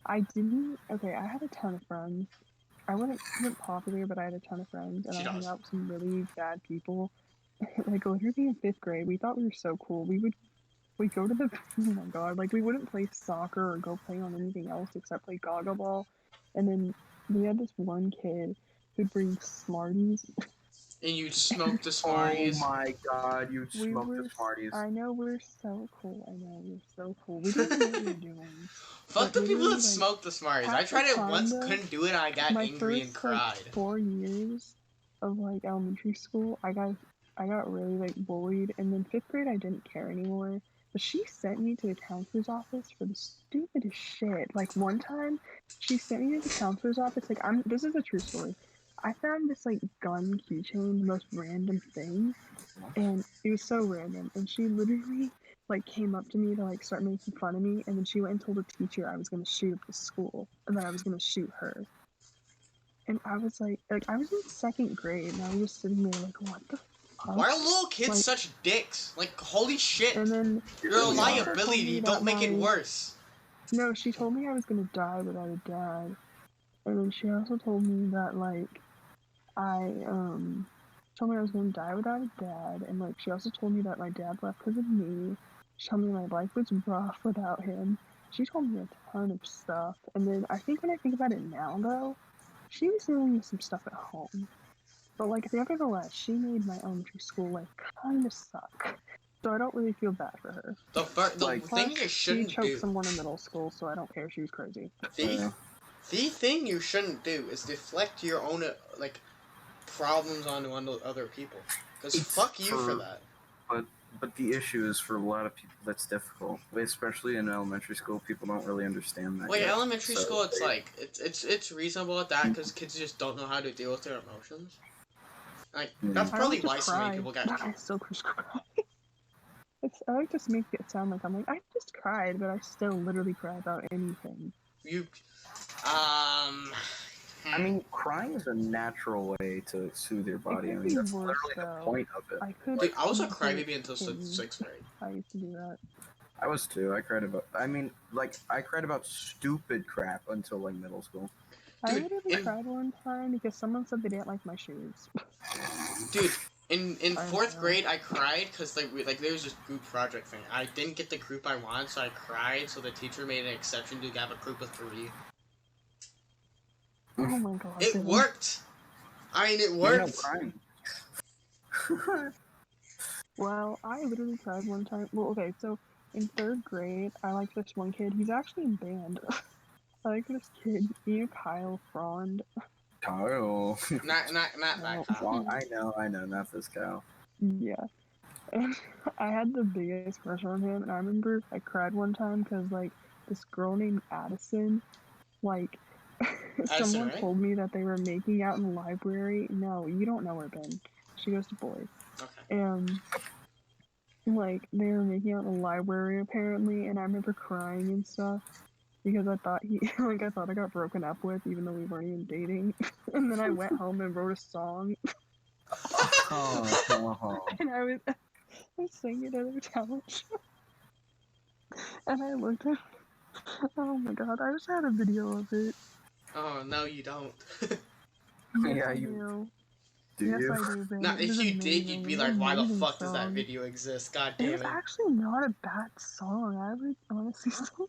I had a ton of friends. I wasn't popular, but I had a ton of friends, and I hung out with some really bad people. Like, literally in 5th grade, we thought we were so cool. We'd go to the, oh my god, like, we wouldn't play soccer or go play on anything else except play gaga ball. And then we had this one kid who'd bring Smarties. And you'd smoke the Smarties. Oh my god, you'd smoke the Smarties. I know, we're so cool. We didn't know what we were doing. Fuck the people that smoke the Smarties. I tried it once, couldn't do it, I got angry and cried. My first 4 years of like elementary school, I got really like bullied, and then 5th grade I didn't care anymore. But she sent me to the counselor's office for the stupidest shit. Like one time, she sent me to the counselor's office. Like this is a true story. I found this like gun keychain, the most random thing, and it was so random. And she literally like came up to me to like start making fun of me, and then she went and told the teacher I was gonna shoot up the school, and that I was gonna shoot her. And I was like I was in 2nd grade, and I was just sitting there like, what the fuck? Why are little kids such dicks? Like, holy shit! And then you're a liability. Don't make it worse. No, she told me I was gonna die without a dad, and then she also told me that like. Told me I was going to die without a dad, and like she also told me that my dad left because of me. She told me my life was rough without him. She told me a ton of stuff, and then I think when I think about it now, though, she was doing me some stuff at home. But like nevertheless, she made my elementary school life kind of suck. So I don't really feel bad for her. The thing you shouldn't do. She choked someone in middle school, so I don't care. She was crazy. The thing you shouldn't do is deflect your own problems onto other people, because fuck you for that. But the issue is for a lot of people that's difficult, especially in elementary school. People don't really understand that. Wait, elementary school, it's like it's reasonable at that because kids just don't know how to deal with their emotions. Like that's probably why so many people got. I still just cry. I like to make it sound like I'm like I just cried, but I still literally cry about anything. I mean, crying is a natural way to soothe your body. I mean, that's worse, literally though. the point of it. Dude, I was a crybaby until 6th grade. I used to do that. I was too. I cried about stupid crap until like middle school. Dude, I literally cried one time because someone said they didn't like my shoes. Dude, in 4th grade, I cried because there was this group project thing. I didn't get the group I wanted, so I cried. So the teacher made an exception to have a group of 3. Oh my god! It worked. I mean, it worked. Well, I literally cried one time. Well, okay, so in 3rd grade, I liked this one kid. He's actually in band. I like this kid. You know Kyle Frond. Kyle. Not that Kyle. I know, not this Kyle. Yeah. And I had the biggest crush on him, and I remember I cried one time because, like, this girl named Addison, like, someone told me that they were making out in the library. No, you don't know her, Ben. She goes to boys. Okay. And, like, they were making out in the library, apparently, and I remember crying and stuff. Because I thought I got broken up with, even though we weren't even dating. And then I went home and wrote a song. And I was singing on the couch. And I looked at, oh my god, I just had a video of it. Oh, no you don't. Yeah, you do. Yes, you? I do, babe. Now, if you did, you'd be like, why the fuck does that video exist? God damn it. It was actually not a bad song. I would honestly say.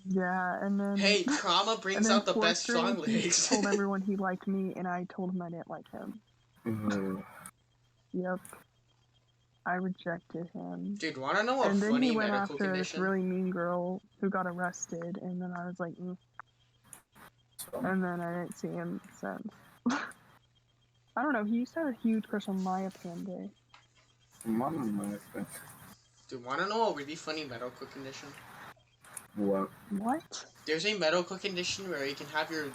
Yeah, and then... Hey, trauma brings out the best song lyrics. He told everyone he liked me, and I told him I didn't like him. Mm-hmm. Yep. I rejected him. Dude, wanna know a funny medical condition? And then he went after this really mean girl who got arrested, and then I was like, And then I didn't see him since. I don't know, he used to have a huge crush on Maya Pandey. Dude, wanna know a really funny medical condition? What? There's a medical condition where you can have your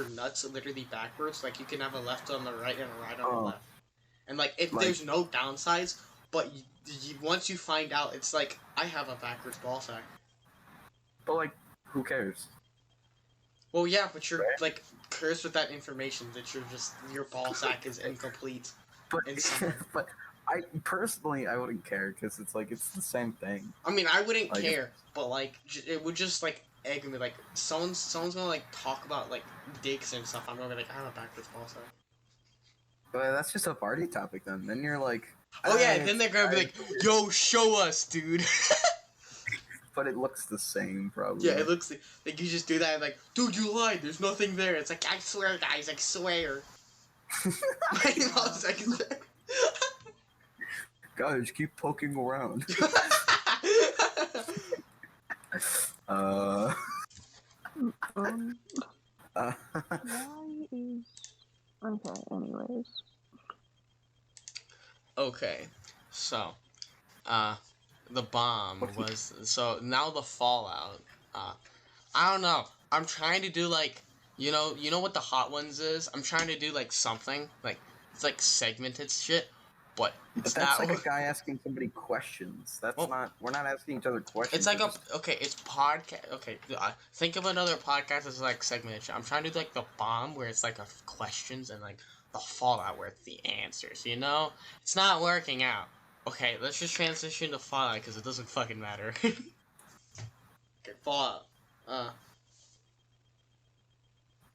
nuts literally backwards. Like, you can have a left on the right and a right on the left. And, like, there's no downsides, but once you find out, it's like, I have a backwards ball sack. But, like, who cares? Well, yeah, but you're, like, cursed with that information that your ball sack is incomplete. But I wouldn't care, because it's like, it's the same thing. I mean, I wouldn't care, but, like, it would just, like, egg me. Like, someone's gonna, like, talk about, like, dicks and stuff. I'm gonna be like, I have a backwards ball sack. But that's just a party topic, then. Then you're like... Oh, yeah, then they're gonna be like, yo, show us, dude. But it looks the same, probably. Yeah, it looks like you just do that and like, dude, you lied, there's nothing there. It's like, I swear, guys, I swear. Guys, keep poking around. Why is... Okay, anyways. Okay, so, the bomb was, so now the fallout, I don't know, I'm trying to do, like, you know what the hot ones is? I'm trying to do, like, something, like, it's, like, segmented shit, but it's that's like a guy asking somebody questions. That's we're not asking each other questions. It's like it's podcast, okay, think of another podcast as, like, segmented shit. I'm trying to do, like, the bomb, where it's, like, questions, and, like, the fallout, where it's the answers, you know? It's not working out. Okay, let's just transition to Fallout, because it doesn't fucking matter. Okay, Fallout.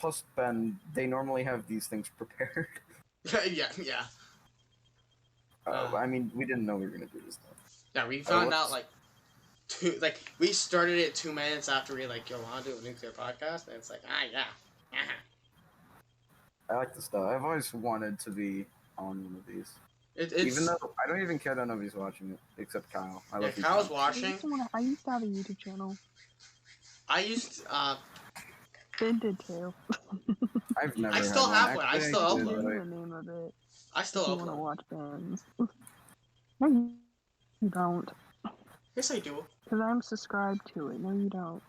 Plus, Ben, they normally have these things prepared. yeah. I mean, we didn't know we were gonna do this, though. Yeah, we found out, we started it 2 minutes after we, like, yo, wanna do a nuclear podcast? And it's like, yeah. I like this stuff. I've always wanted to be on one of these. Even though I don't even care that nobody's watching it, except Kyle. Kyle's watching. I used to have a YouTube channel. Ben did too. I've never. I still have one. I still upload. The name of it. I still upload. You want to watch Ben's? No, you don't. Yes, I do. Because I'm subscribed to it. No, you don't.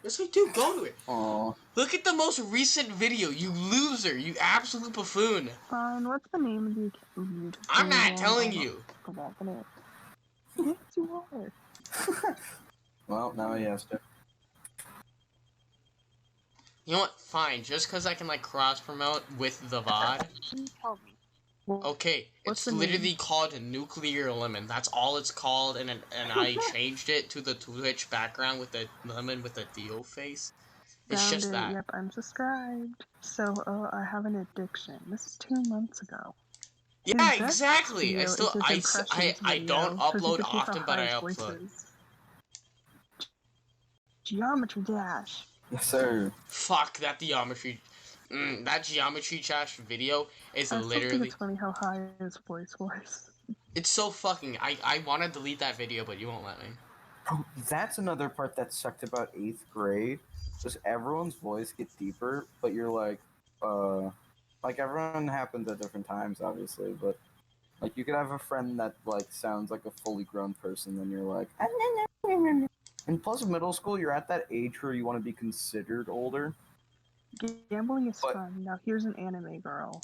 Yes, I do. Go to it. Aww. Look at the most recent video, you loser. You absolute buffoon. Fine, what's the name of the YouTube? I'm not telling you. Yes, you are. Well, now he has to. You know what? Fine. Just because I can, like, cross-promote with the VOD. Tell me. Well, Okay, what's it's the literally name? called Nuclear Lemon. That's all it's called, and I changed it to the Twitch background with the lemon with the Dio face. It's Found just it. that. Yep, I'm subscribed. So, I have an addiction. This is 2 months ago. His Yeah, best exactly. video is his impressions I don't video, because he upload could take the often, but I highest upload. voices. Geometry Dash. Yes, sir. Fuck that geometry. That geometry dash video is I still think literally. it's funny how high his voice was. It's so fucking. I want to delete that video, but you won't let me. Oh, that's another part that sucked about 8th grade. Was everyone's voice get deeper, but you're like everyone happens at different times, obviously, but like you could have a friend that like sounds like a fully grown person, and you're like, and plus middle school, you're at that age where you want to be considered older. Gambling is fun. Now here's an anime girl.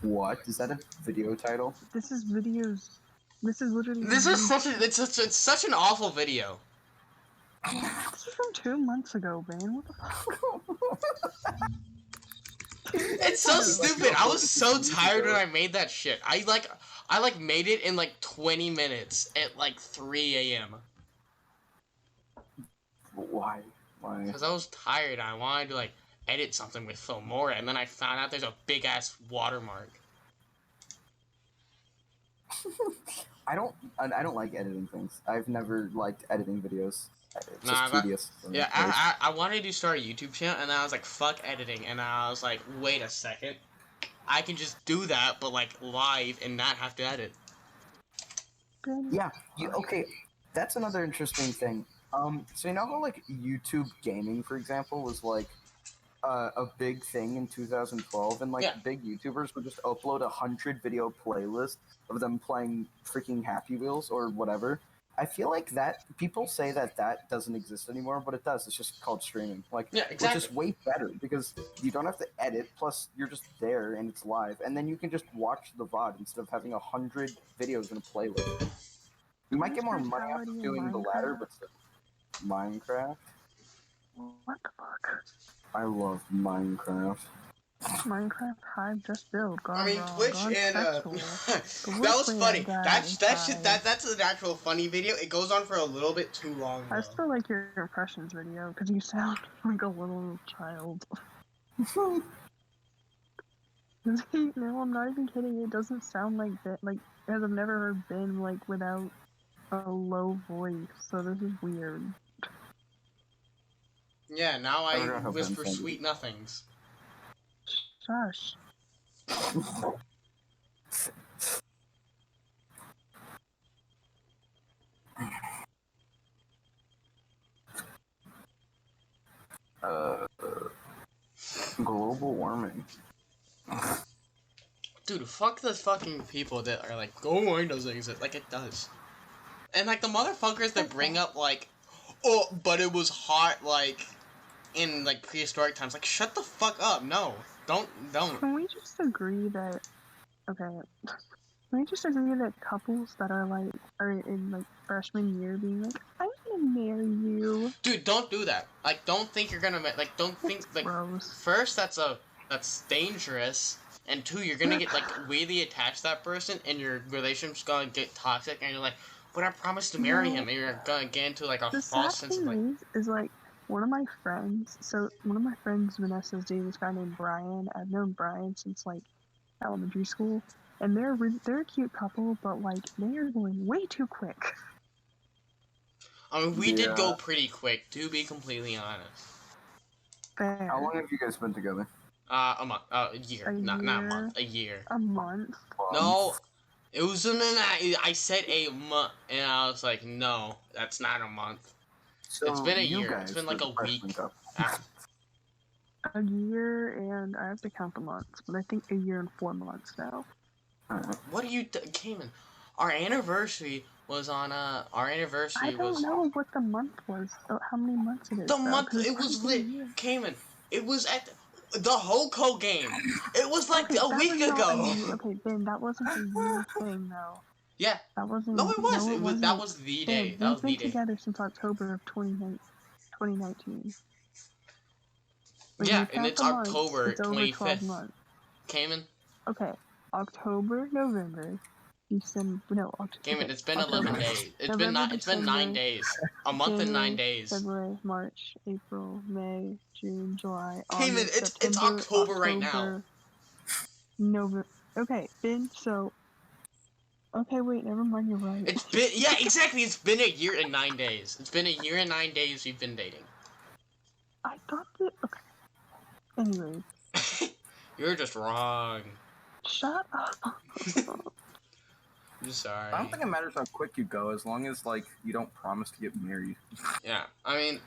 What is that a video title? This is videos. This is literally. This is it's such an awful video. This is from 2 months ago, man. What the fuck? It's so stupid. I was so tired when I made that shit. I made it in like 20 minutes at like 3 a.m. Why? Because I was tired. I wanted to like edit something with Filmora, and then I found out there's a big ass watermark. I don't like editing things. I've never liked editing videos. It's just tedious. Yeah, I wanted to start a YouTube channel, and then I was like, fuck editing, and I was like, wait a second, I can just do that, but like live and not have to edit. Yeah. Okay. That's another interesting thing. So you know how like YouTube gaming, for example, was like a big thing in 2012, and like big YouTubers would just upload 100 video playlist of them playing freaking Happy Wheels or whatever. I feel like that people say that doesn't exist anymore, but it does. It's just called streaming. Like, exactly. Which is way better because you don't have to edit. Plus, you're just there and it's live, and then you can just watch the VOD instead of having 100 videos in a playlist. You might get more money out of doing the latter, but still. Minecraft. What the fuck? I love Minecraft. Minecraft Hive just built. I mean, Twitch and that was funny. That's an actual funny video. It goes on for a little bit too long. I still like your impressions video because you sound like a little child. No, I'm not even kidding. It doesn't sound like that. Like, as I've never heard Ben like without a low voice. So this is weird. Yeah, now I whisper sweet nothings. Shush. Global warming. Dude, fuck the fucking people that are like, oh, warming doesn't exist. Like, it does. And, like, the motherfuckers that bring up, like, oh, but it was hot, like, in, like, prehistoric times. Like, shut the fuck up. No. Don't. Can we just agree that... Okay. Can we just agree that couples that are in, like, freshman year being like, I'm gonna marry you. Dude, don't do that. Like, don't think you're gonna, like, don't think, like, gross. First, that's dangerous. And two, you're gonna get, like, really attached to that person, and your relationship's gonna get toxic, and you're like, but I promised to marry him, and you're gonna get into, like, a false sense of, like... is, like, one of my friends, Vanessa's dating this guy named Brian. I've known Brian since, like, elementary school, and they're a cute couple, but, like, they are going way too quick. I mean, we did go pretty quick, to be completely honest. Fair. How long have you guys been together? A month. A year. Not a month. A year. A month? No. It was I said a month, and I was like, no, that's not a month. So it's been a year. It's been like a week. A year, and I have to count the months, but I think a year and 4 months now. What are you, Cayman? Our anniversary was on I don't know what the month was. How many months it is. The month it was lit, Cayman. It was at the Hoko game. It was like a week ago. Okay, Ben, that wasn't a year thing, though. Yeah. That wasn't. No, it was. That was the day. That was the day. We've been together since October of 2019. When Yeah, you and count it's the months, October it's over 12 25th. months. Cayman? Okay, October, November, December. No, Cayman, okay, it's been October, 11 days. November, It's been 9 December, days. A month and 9 January, days. February, March, April, May, June, July, Cayman, August, it's September, October right now. November. Okay, Ben. So. Okay, wait. Never mind. You're right. It's been, yeah, exactly. It's been a year and 9 days. It's been a year and 9 days we've been dating. I thought that. Okay. Anyway. You're just wrong. Shut up. I'm sorry. I don't think it matters how quick you go, as long as like you don't promise to get married. Yeah, I mean,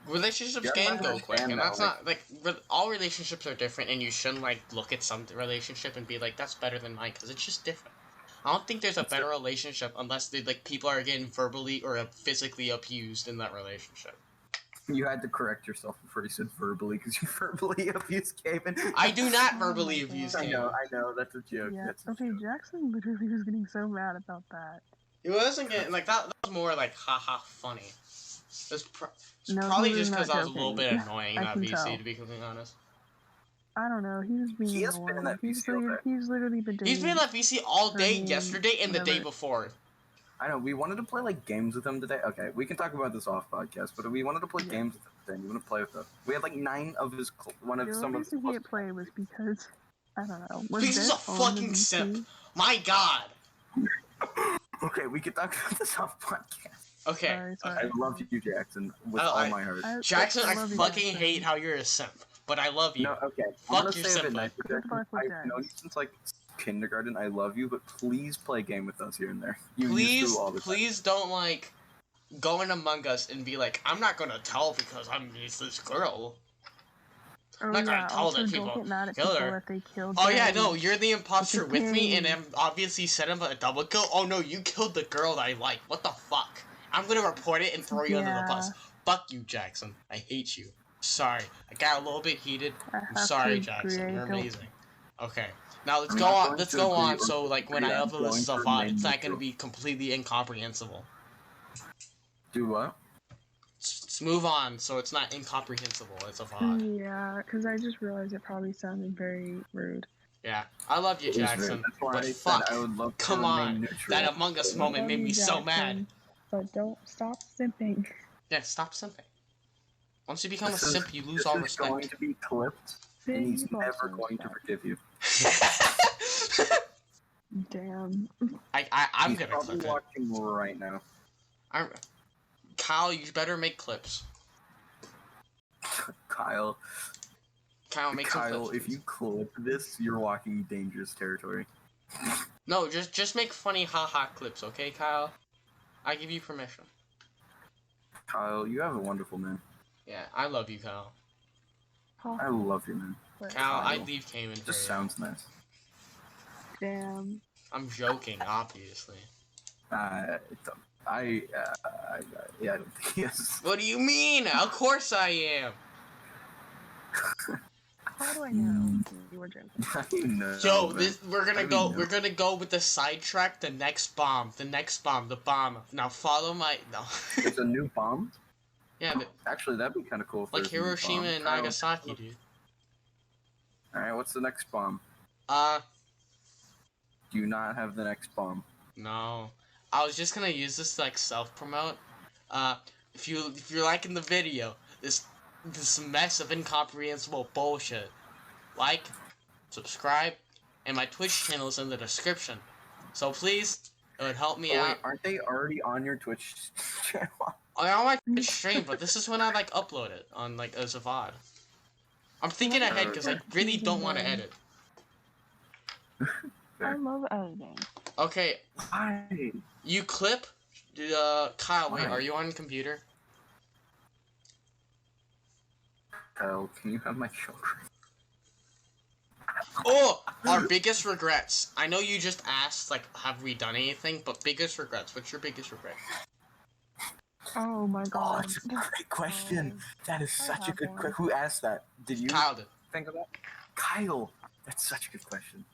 relationships Yeah, can I go quick, and understand that's that, not like all relationships are different, and you shouldn't like look at some relationship and be like, that's better than mine, because it's just different. I don't think there's a better relationship unless they like people are getting verbally or physically abused in that relationship. You had to correct yourself before you said verbally, because you verbally abused Cayman. I do not verbally abuse I Cayman. know, that's a joke. Yeah. That's a Okay, joke. Jackson literally was getting so mad about that. It wasn't getting like that was more like haha funny. It's No, probably he was just because not I was a little joking. bit annoying I that can VC, tell. to be completely honest. I don't know. He was being He has been in annoying. that VC all day. He's literally been dating. He's been at VC all day her yesterday and the day whatever. before. I know, we wanted to play like games with him today. Okay, we can talk about this off podcast, but we wanted to play games with him today. You want to play with us? We had like 9 of his some of his. The reason he didn't play was because I don't know. Was Because he's a fucking simp. My god. Okay, we can talk about this off podcast. Okay. Sorry. I love you, Jackson, with all my heart. Jackson, I love you, fucking Jackson. hate how you're a simp, but I love you. No, okay. Fuck your simp. I've known you since like kindergarten. I love you, but please play a game with us here and there. You used to all the time. Please don't like go in Among Us and be like, I'm not gonna tell because I'm this girl. Oh, I'm not gonna tell also that don't people get mad at kill people her. if they killed Oh yeah, them. no, you're the imposter with me, and okay. I'm obviously set up a double kill. Oh no, you killed the girl that I like. What the fuck? I'm gonna report it and throw you under the bus. Fuck you, Jackson. I hate you. Sorry, I got a little bit heated. I'm sorry, Jackson. You're amazing. Okay, now let's go on. Let's go on. So like when I upload this as a VOD, it's not gonna be completely incomprehensible. Do what? Let's move on, so it's not incomprehensible. It's a VOD. Yeah, because I just realized it probably sounded very rude. Yeah, I love you, Jackson. But fuck, come on, that Among Us moment made me so mad. But don't stop simping. Yeah, stop simping. Once you become a simp, you lose all respect. This is going to be clipped, and he's never going to forgive you. Damn. I'm gonna clip it. Watching right now. Kyle, you better make clips. Kyle, make some clips. If you clip this, you're walking dangerous territory. No, just make funny haha clips, okay, Kyle? I give you permission. Kyle, you have a wonderful name. Yeah, I love you, Kyle. I love you, man. Kyle, I'd leave Cayman for you. Just sounds nice. Damn. I'm joking, obviously. I don't think he is. What do you mean? Of course I am. How do I know you were joking? Yo, we're gonna go with the sidetrack. The next bomb. The bomb. Now follow my It's a new bomb. Yeah. Actually, that'd be kind of cool. Like Hiroshima and Nagasaki, dude. All right, what's the next bomb? Do you not have the next bomb? No. I was just gonna use this to like self-promote. If you're liking the video, this mess of incomprehensible bullshit, like, subscribe, and my Twitch channel is in the description. So please, it would help me out. Wait, aren't they already on your Twitch channel? I'm on my Twitch stream, but this is when I like upload it on like as a VOD. I'm thinking ahead because I really don't want to edit. I love editing. Okay. Why? You clip? Kyle, wait, are you on computer? Kyle, can you have my children? Oh! Our biggest regrets. I know you just asked, like, have we done anything, but biggest regrets. What's your biggest regret? Oh my god. Oh, that's a great question. That is such a good question. Who asked that? Did you Kyle did. think of that? Kyle! That's such a good question.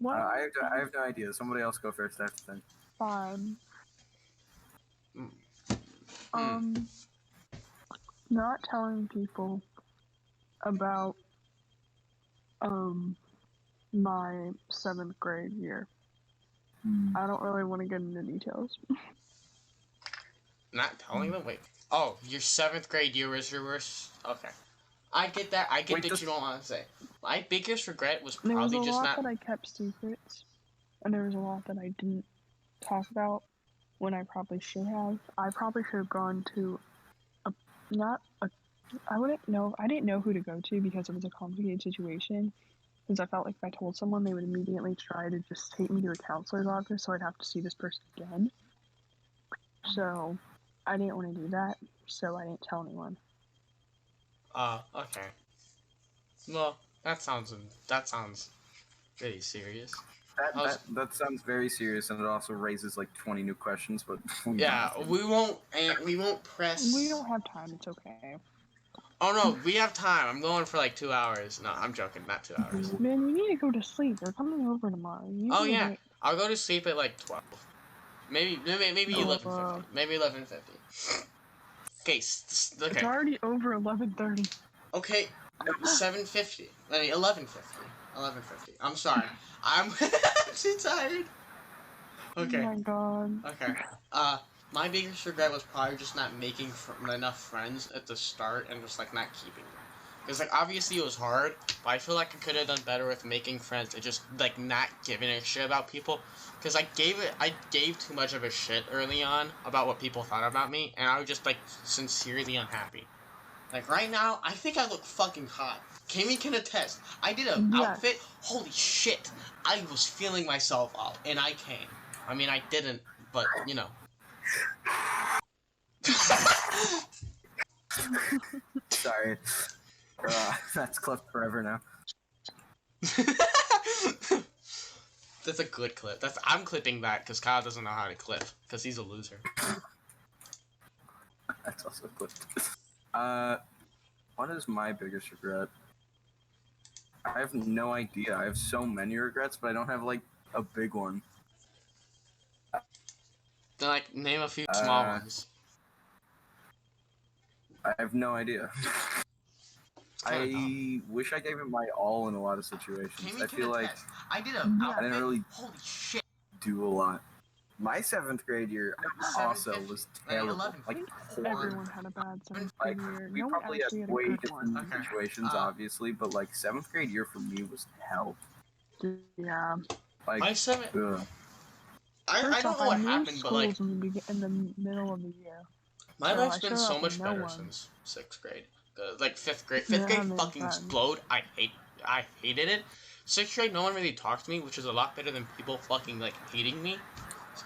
What? I have no idea. Somebody else go first after then. Fine. Not telling people about my 7th grade year. I don't really want to get into details. Not telling them? Wait. Oh, your 7th grade year was your worst? Okay. I get that. I get that you don't want to say. My biggest regret was probably just not... There was a lot that I kept secrets, and there was a lot that I didn't talk about when I probably should have. I probably should have gone to I didn't know who to go to because it was a complicated situation. Because I felt like if I told someone, they would immediately try to just take me to a counselor's office, so I'd have to see this person again. So I didn't want to do that, so I didn't tell anyone. Okay. Well, that sounds really serious. That sounds very serious, and it also raises like 20 new questions. But yeah, we won't press. We don't have time. It's okay. Oh no, we have time. I'm going for like 2 hours. No, I'm joking. Not 2 hours. Man, you need to go to sleep. They're coming over tomorrow. Oh yeah, I'll go to sleep at like 12. Maybe 11:50. Maybe 11:50. Okay. It's already over 11:30. Okay, 7:50. I mean 11:50. 11:50. I'm sorry. I'm too tired. Okay. Oh my god. Okay. My biggest regret was probably just not making enough friends at the start and just like not keeping them. Because like obviously it was hard, but I feel like I could have done better with making friends and just like not giving a shit about people. Because I gave too much of a shit early on about what people thought about me, and I was just like sincerely unhappy. Like right now, I think I look fucking hot. Kimmy can attest. I did an outfit. Holy shit! I was feeling myself up, and I came. I mean, I didn't, but you know. Sorry. That's clipped forever now. That's a good clip. I'm clipping that because Kyle doesn't know how to clip because he's a loser. That's also clipped. What is my biggest regret? I have no idea. I have so many regrets, but I don't have like a big one. Then like name a few small ones. I have no idea. I wish I gave it my all in a lot of situations. I feel like I didn't really do a lot. My 7th grade year also was terrible. Like everyone had a bad 7th grade year. We probably had way different situations, obviously, but like 7th grade year for me was hell. Yeah. Like my 7th. I don't know what happened, but like in the middle of the year. My life's been so much better since 6th grade. Like 5th grade. 5th grade fucking explode. I hated it. 6th grade, no one really talked to me, which is a lot better than people fucking like hating me.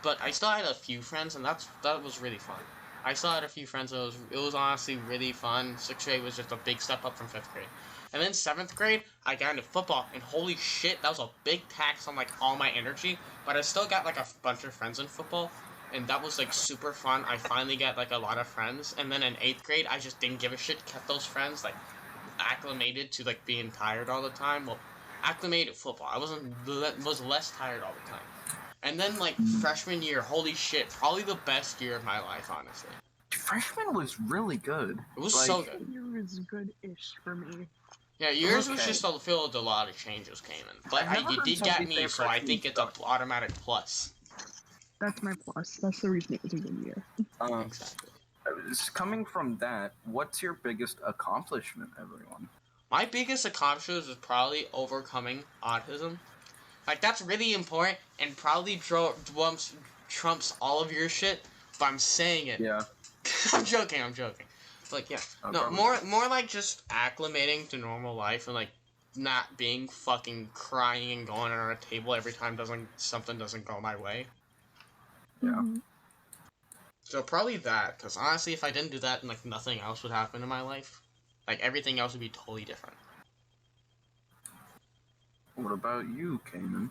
But I still had a few friends, and that was really fun. I still had a few friends, and it was honestly really fun. 6th grade was just a big step up from 5th grade. And then 7th grade, I got into football, and holy shit, that was a big tax on like all my energy. But I still got like a bunch of friends in football, and that was like super fun. I finally got like a lot of friends. And then in 8th grade, I just didn't give a shit, kept those friends like acclimated to like being tired all the time. Well, acclimated football. I was less tired all the time. And then like freshman year, holy shit, probably the best year of my life, honestly. Freshman was really good. It was like, so good. Year was good-ish for me. Yeah, yours was just a lot of changes came in. But you did get me, so I think it's an automatic plus. That's my plus. That's the reason it was a good year. Exactly. Coming from that, what's your biggest accomplishment, everyone? My biggest accomplishment is probably overcoming autism. Like, that's really important and probably trumps all of your shit, but I'm saying it. Yeah. I'm joking. Like, yeah. No, more like just acclimating to normal life and, like, not being fucking crying and going on a table every time something doesn't go my way. Yeah. Mm-hmm. So probably that, because honestly, if I didn't do that, then, like, nothing else would happen in my life. Like, everything else would be totally different. What about you, Kanan?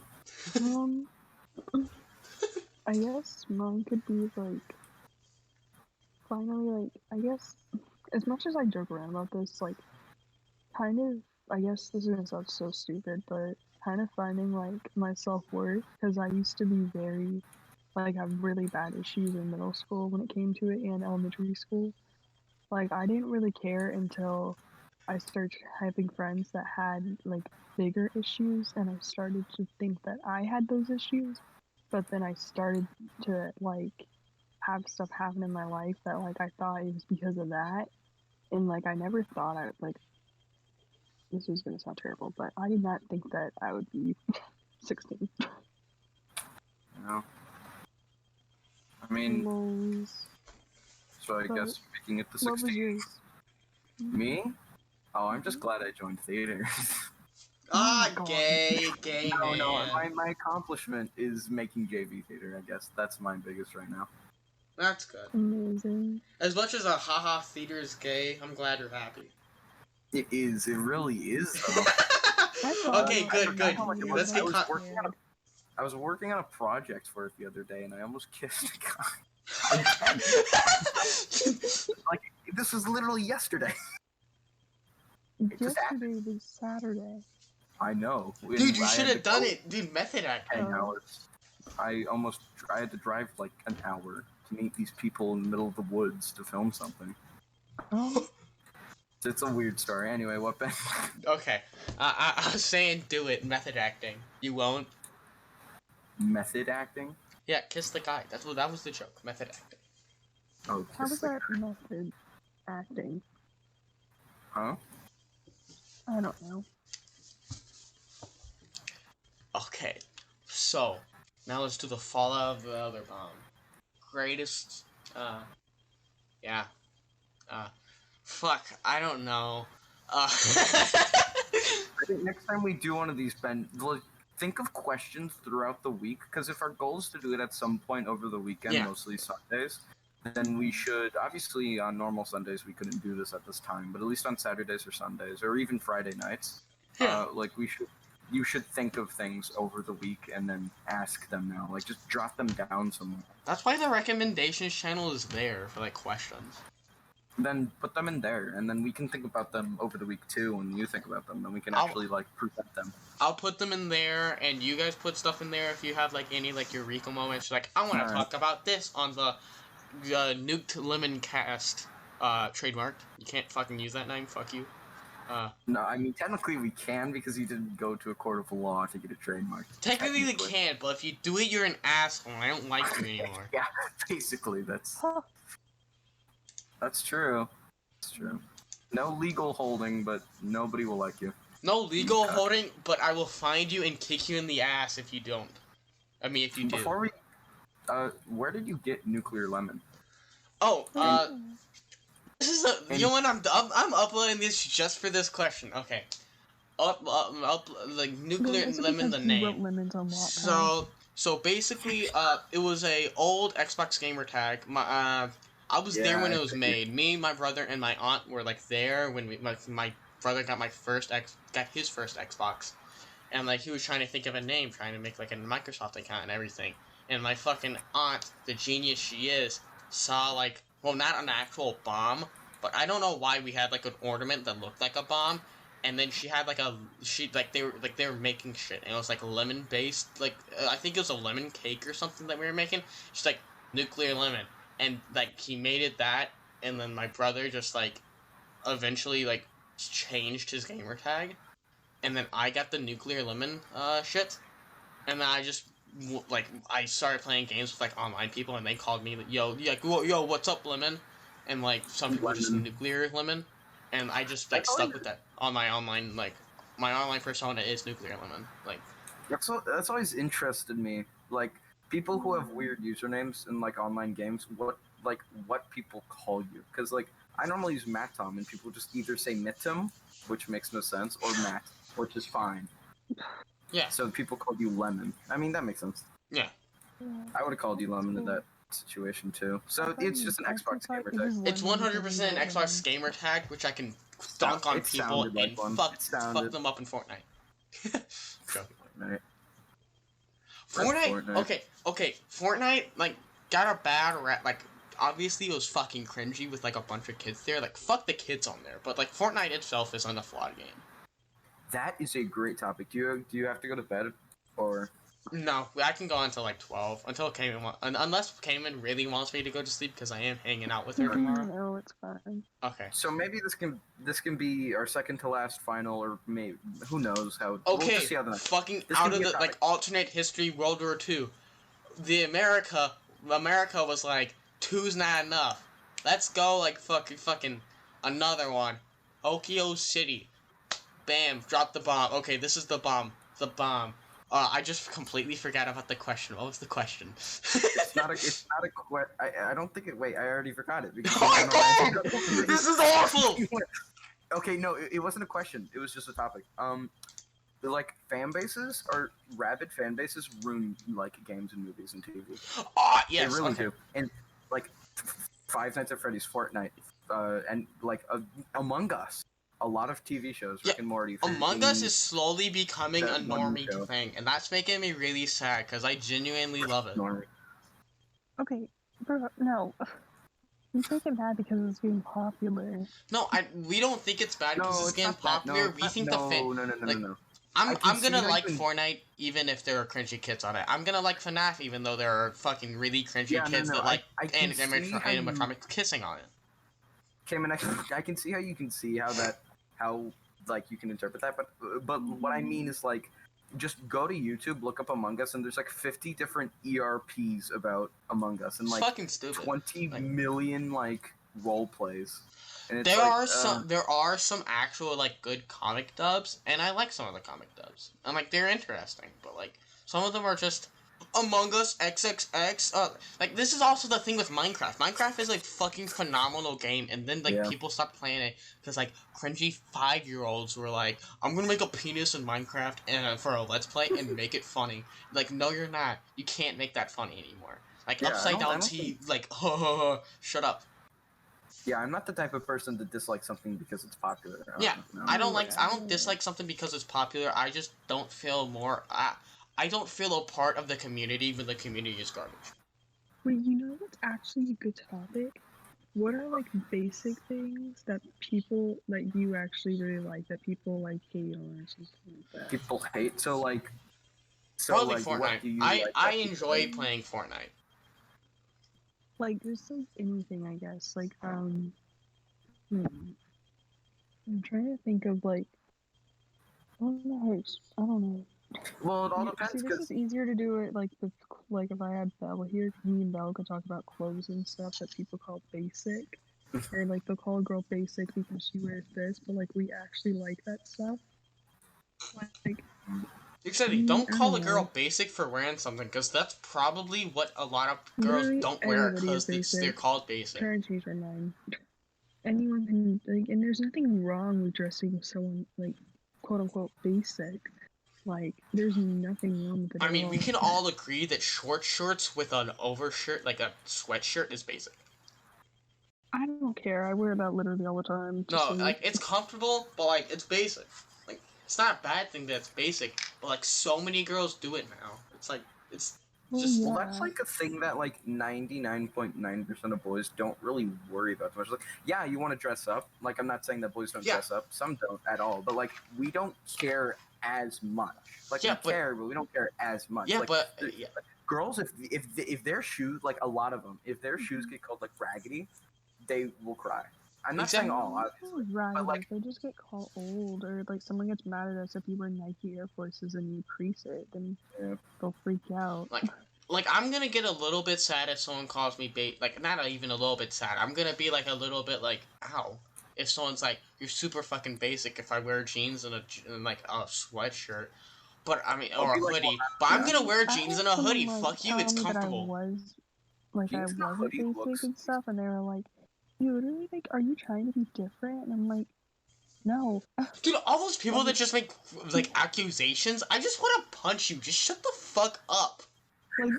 I guess mine could be, like, finally, like, I guess, as much as I joke around about this, like, kind of, I guess this is gonna sound so stupid, but kind of finding, like, my self-worth, because I used to be very, like, have really bad issues in middle school when it came to it, and elementary school. Like, I didn't really care until I started having friends that had like bigger issues, and I started to think that I had those issues. But then I started to like have stuff happen in my life that like I thought it was because of that, and like I never thought I would like. This was gonna sound terrible, but I did not think that I would be 16. No. I mean, Lols. so I But guess making it to what was 16. yours? Me? Oh, I'm just glad I joined theater. Oh my god. Gay No, man. my accomplishment is making JV theater, I guess. That's my biggest right now. That's good. Amazing. As much as a haha theater is gay, I'm glad you're happy. It is. It really is, though. Okay, good. Let's get I was working on a project for it the other day, and I almost kissed a guy. Like, this was literally yesterday. Yesterday was Saturday. I know. Dude, you should have done it. Dude, method acting. 10 hours. I had to drive like an hour to meet these people in the middle of the woods to film something. Oh. It's a weird story. Anyway, what, Ben? Okay. I was saying do it, method acting. You won't? Method acting? Yeah, kiss the guy. That was the joke. Method acting. Oh, How was that method acting? Huh? I don't know. Okay. So, now let's do the fallout of the other bomb. Greatest, fuck, I don't know. I think next time we do one of these, Ben, think of questions throughout the week, because if our goal is to do it at some point over the weekend, mostly Sundays, then we should, obviously on normal Sundays we couldn't do this at this time, but at least on Saturdays or Sundays, or even Friday nights, you should think of things over the week and then ask them now. Like, just jot them down somewhere. That's why the recommendations channel is there for, like, questions. Then put them in there, and then we can think about them over the week, too, when you think about them. Then we can actually, like, present them. I'll put them in there, and you guys put stuff in there if you have, like, any, like, eureka moments. Like, I want to talk about this on the Nuked Lemon Cast trademark. You can't fucking use that name. Fuck you. No, I mean, technically we can, because you didn't go to a court of law to get a trademark. Technically we can, but if you do it, you're an asshole, and I don't like you anymore. Yeah, basically, that's true. That's true. No legal holding, but nobody will like you. No legal holding, but I will find you and kick you in the ass if you don't. I mean, if you do. Before we... where did you get Nuclear Lemon? Oh, this is you know what, I'm uploading this just for this question. Okay. Like Nuclear Lemon, the name. So basically, it was a old Xbox gamer tag. I was there when it was made. Me, my brother, and my aunt were like there when my brother got his first Xbox, and like he was trying to think of a name, trying to make like a Microsoft account and everything. And my fucking aunt, the genius she is, saw like, well, not an actual bomb, but I don't know why we had like an ornament that looked like a bomb. And then she had like they were making shit, and it was like lemon based, like I think it was a lemon cake or something that we were making. She's like Nuclear Lemon, and like he made it that, and then my brother just like eventually like changed his gamer tag, and then I got the Nuclear Lemon shit, and then I just like I started playing games with like online people, and they called me like, yo, what's up, Lemon, and like some people just Nuclear Lemon. And I just like stuck with that on my online, like my online persona is Nuclear Lemon. Like that's always interested me. Like people who have weird usernames in like online games, what people call you? Because like I normally use Matom, and people just either say Mitum, which makes no sense, or Matt, which is fine. Yeah. So people call you Lemon. I mean that makes sense. Yeah. I would have called you Lemon in that situation too. So it's just an Xbox gamer tag. It's 100% an Xbox gamer tag, which I can dunk on people and fuck them up in Fortnite. Fortnite. Okay. Fortnite like got a bad rap. Like obviously it was fucking cringy with like a bunch of kids there. Like fuck the kids on there. But like Fortnite itself isn't a flawed game. That is a great topic. Do you have to go to bed or? No, I can go until like 12 until unless Cayman really wants me to go to sleep because I am hanging out with her tomorrow. No, it's fine. Okay. So maybe this can be our second to last final, or maybe who knows how. Okay. We'll just see how the next. Fucking out of the like alternate history World War II, the America was like 2's not enough. Let's go like fucking another one. Okio City. Bam, drop the bomb. Okay, this is the bomb. The bomb. I just completely forgot about the question. What was the question? It's not a question. I don't think it. Wait, I already forgot it. Because This is awful. Okay, no, it wasn't a question. It was just a topic. The like fan bases or rabid fan bases ruin like games and movies and TV. Oh yes, they really do. And like Five Nights at Freddy's, Fortnite, and like Among Us. A lot of TV shows, Rick and Morty. Among Us is slowly becoming a normie thing, and that's making me really sad because I genuinely love it. Normie. Okay, bro, no. You think it's bad because it's getting popular. No, we don't think it's bad because it's getting popular. We think the fan. No. I'm gonna like Fortnite even if there are cringy kids on it. I'm gonna like FNAF even though there are fucking really cringy kids that like animatronic kissing on it. Okay, man, I can see how you can see how like you can interpret that, but what I mean is like just go to YouTube, look up Among Us, and there's like 50 different ERPs about Among Us and like fucking stupid. 20 million like role plays. And there are some actual like good comic dubs, and I like some of the comic dubs. And like they're interesting, but like some of them are just Among Us XXX. Like this is also the thing with Minecraft. Minecraft is like fucking phenomenal game, and then like people stopped playing it because like cringy 5-year-olds were like, "I'm gonna make a penis in Minecraft and for a let's play and make it funny." Like, no, you're not. You can't make that funny anymore. Like upside down T. Like, shut up. Yeah, I'm not the type of person to dislike something because it's popular. I don't dislike something because it's popular. I just don't feel I don't feel a part of the community when the community is garbage. Wait, you know what's actually a good topic? What are like basic things that people that you actually really like that people like hate on or something like that? People hate probably Fortnite. I enjoy playing Fortnite. Like there's like anything, I guess. Like I'm trying to think of like I don't know. Well, it all depends. This is easier to do it like with like if I had Belle here, me and Belle could talk about clothes and stuff that people call basic, or like they'll call a girl basic because she wears this, but like we actually like that stuff. Like, exactly. Don't call a girl basic for wearing something, because that's probably what a lot of girls don't wear because they're called basic. Parents change their mind. Anyone can like, and there's nothing wrong with dressing someone like quote unquote basic. Like, there's nothing wrong with it. I mean, we can all agree that short shorts with an overshirt, like a sweatshirt, is basic. I don't care. I wear that literally all the time. No, like, it's comfortable, but, like, it's basic. Like, it's not a bad thing that it's basic, but, like, so many girls do it now. It's like, it's just... Well, that's, like, a thing that, like, 99.9% of boys don't really worry about too much. Like, yeah, you want to dress up. Like, I'm not saying that boys don't dress up. Some don't at all. But, like, we don't care as much. Like, we care, but we don't care as much. Yeah, like, but... girls, if their shoes, like, a lot of them, if their shoes get called, like, raggedy, they will cry. I'm not saying all, obviously. Right, but, like, they just get called old, or, like, someone gets mad at us if you wear Nike Air Forces and you crease it, then they'll freak out. Like, I'm gonna get a little bit sad if someone calls me like, not even a little bit sad. I'm gonna be, like, a little bit, like, ow. If someone's like, you're super fucking basic if I wear jeans and like, a sweatshirt. But, I mean, or a hoodie. But I'm gonna wear jeans and a hoodie. Fuck you, it's comfortable. I wasn't basic and stuff, and they were like, you literally, like, are you trying to be different? And I'm like, no. Dude, all those people that just make, like, accusations, I just want to punch you. Just shut the fuck up. Like,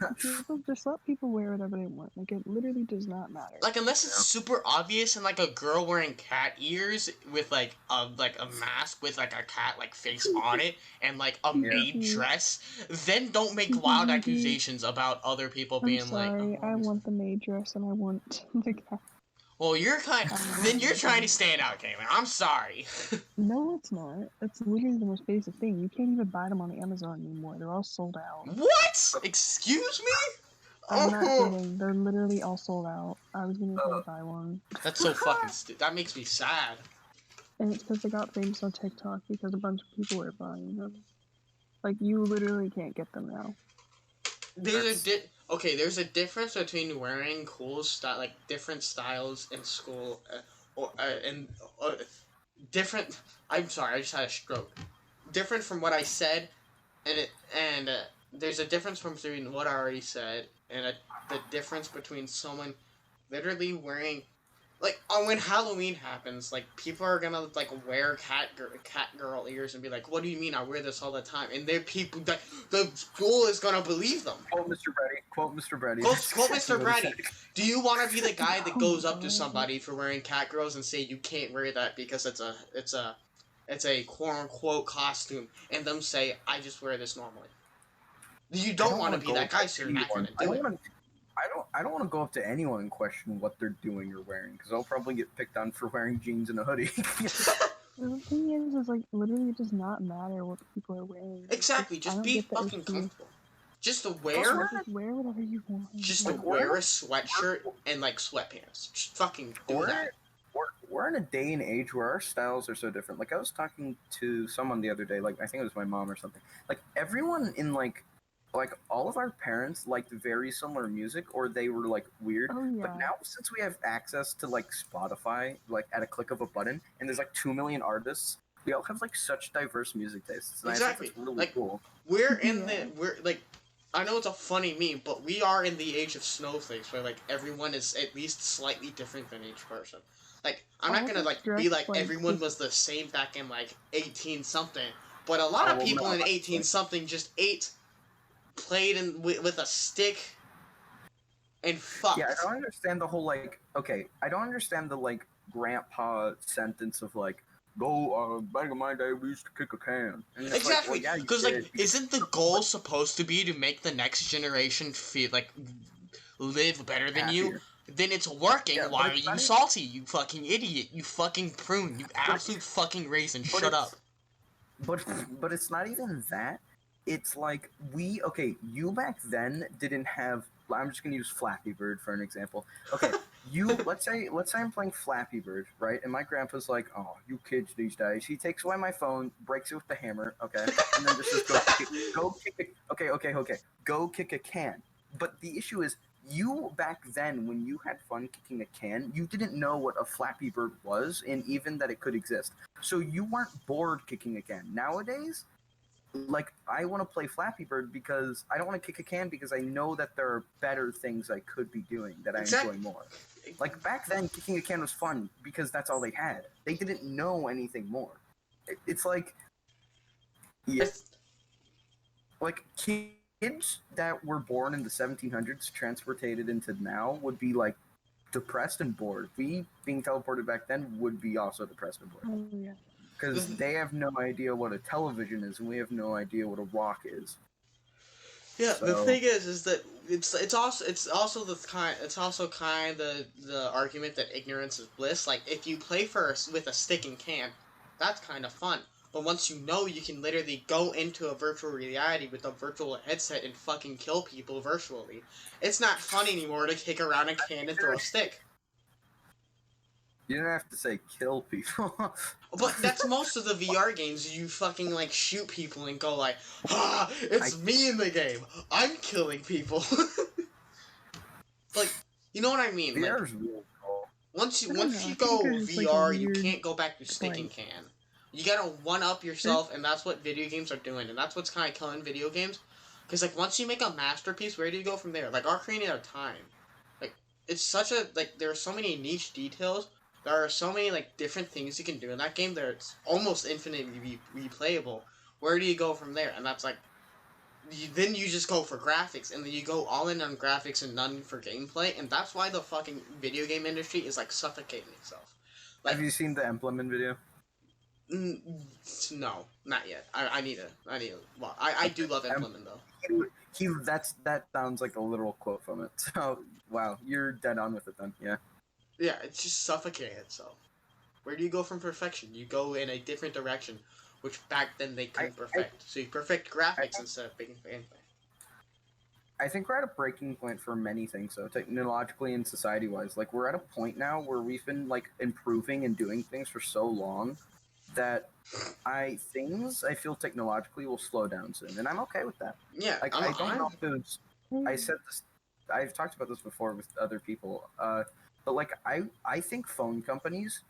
just let people wear whatever they want. Like, it literally does not matter. Like, unless it's super obvious and, like, a girl wearing cat ears with, like a mask with, like, a cat, like, face on it and, like, a maid dress, then don't make wild accusations about other people being like... I want the maid dress and I want the cat. Well, then you're trying to stand out, Caitlin. I'm sorry. No, it's not. That's literally the most basic thing. You can't even buy them on Amazon anymore. They're all sold out. What? Excuse me? I'm not kidding. They're literally all sold out. I was gonna try to buy one. That's so fucking stupid. That makes me sad. And it's because they got famous on TikTok because a bunch of people were buying them. Like, you literally can't get them now. There's a difference between wearing cool different styles in school, different. I'm sorry, I just had a stroke. Different from what I said, and there's a difference between what I already said and the difference between someone literally wearing. Like, when Halloween happens, like, people are gonna, like, wear cat girl ears and be like, what do you mean I wear this all the time? And the school is gonna believe them. Quote Mr. Brady. Quote Mr. Brady. Quote Mr. Brady. Do you want to be the guy that goes up to somebody for wearing cat girls and say you can't wear that because it's a quote-unquote costume, and them say, I just wear this normally? You don't want to be that guy, so you're not gonna do it. I don't want to go up to anyone and question what they're doing or wearing, because I'll probably get picked on for wearing jeans and a hoodie. The thing is like, literally it does not matter what people are wearing. Exactly, just be fucking comfortable. Just to wear whatever you want. Just to wear a sweatshirt and, like, sweatpants. Just fucking do that. We're in a day and age where our styles are so different. Like, I was talking to someone the other day, like, I think it was my mom or something. Like, everyone in, like all of our parents liked very similar music, or they were like weird. Oh, yeah. But now, since we have access to like Spotify, like at a click of a button, and there's like 2 million artists, we all have like such diverse music tastes. And exactly. I think it's really like, cool. We're like, I know it's a funny meme, but we are in the age of snowflakes, where like everyone is at least slightly different than each person. Like, I'm not gonna like be like everyone was the same back in like 18 something, but a lot of people in 18 something just played with a stick and fucked. Yeah, I don't understand the whole like. Okay, I don't understand the like grandpa sentence of like, go back in my day we used to kick a can. Exactly, because like, isn't the goal supposed to be to make the next generation feel like live better than you? Then it's working. Yeah, why are you salty? You fucking idiot! You fucking prune! You absolute fucking raisin! Shut up. But it's not even that. It's like you back then didn't have. I'm just gonna use Flappy Bird for an example. Okay, let's say I'm playing Flappy Bird, right? And my grandpa's like, "Oh, you kids these days." He takes away my phone, breaks it with the hammer, okay, and then just says, "Go kick it." Okay. Go kick a can. But the issue is, you back then, when you had fun kicking a can, you didn't know what a Flappy Bird was, and even that it could exist. So you weren't bored kicking a can. Nowadays, like, I want to play Flappy Bird because I don't want to kick a can because I know that there are better things I could be doing that I enjoy more. Like, back then, kicking a can was fun because that's all they had. They didn't know anything more. It's like, yeah, like, kids that were born in the 1700s transported into now would be, like, depressed and bored. We, being teleported back then, would be also depressed and bored. Oh, yeah. Because they have no idea what a television is, and we have no idea what a rock is. Yeah, so. The thing is that it's also kind of the argument that ignorance is bliss. Like, if you play with a stick and can, that's kind of fun. But once you know, you can literally go into a virtual reality with a virtual headset and fucking kill people virtually. It's not fun anymore to kick around a can and throw a stick. You don't have to say kill people. But that's most of the VR games. You fucking, like, shoot people and go like, it's me in the game. I'm killing people. Like, you know what I mean? VR's real cool. Once you go VR, you can't go back to stick and can. You gotta one-up yourself, and that's what video games are doing. And that's what's kind of killing video games. Because, like, once you make a masterpiece, where do you go from there? Like, Ocarina of Time. Like, it's such a, like, there are so many niche details. There are so many, like, different things you can do in that game that it's almost infinitely replayable. Where do you go from there? And that's, like, then you just go for graphics, and then you go all in on graphics and none for gameplay, and that's why the fucking video game industry is, like, suffocating itself. Like, have you seen the Implement video? No, not yet. I need to. Well, I do love Implement, though. That sounds like a literal quote from it. So, wow, you're dead on with it then, yeah. Yeah, it's just suffocating itself. Where do you go from perfection? You go in a different direction, which back then they couldn't perfect. So you perfect graphics instead of making anything. I think we're at a breaking point for many things, though, technologically and society-wise. Like, we're at a point now where we've been, like, improving and doing things for so long that I feel technologically will slow down soon, and I'm okay with that. Yeah, like I don't know if it was, I said this. I've talked about this before with other people, but like I think phone companies,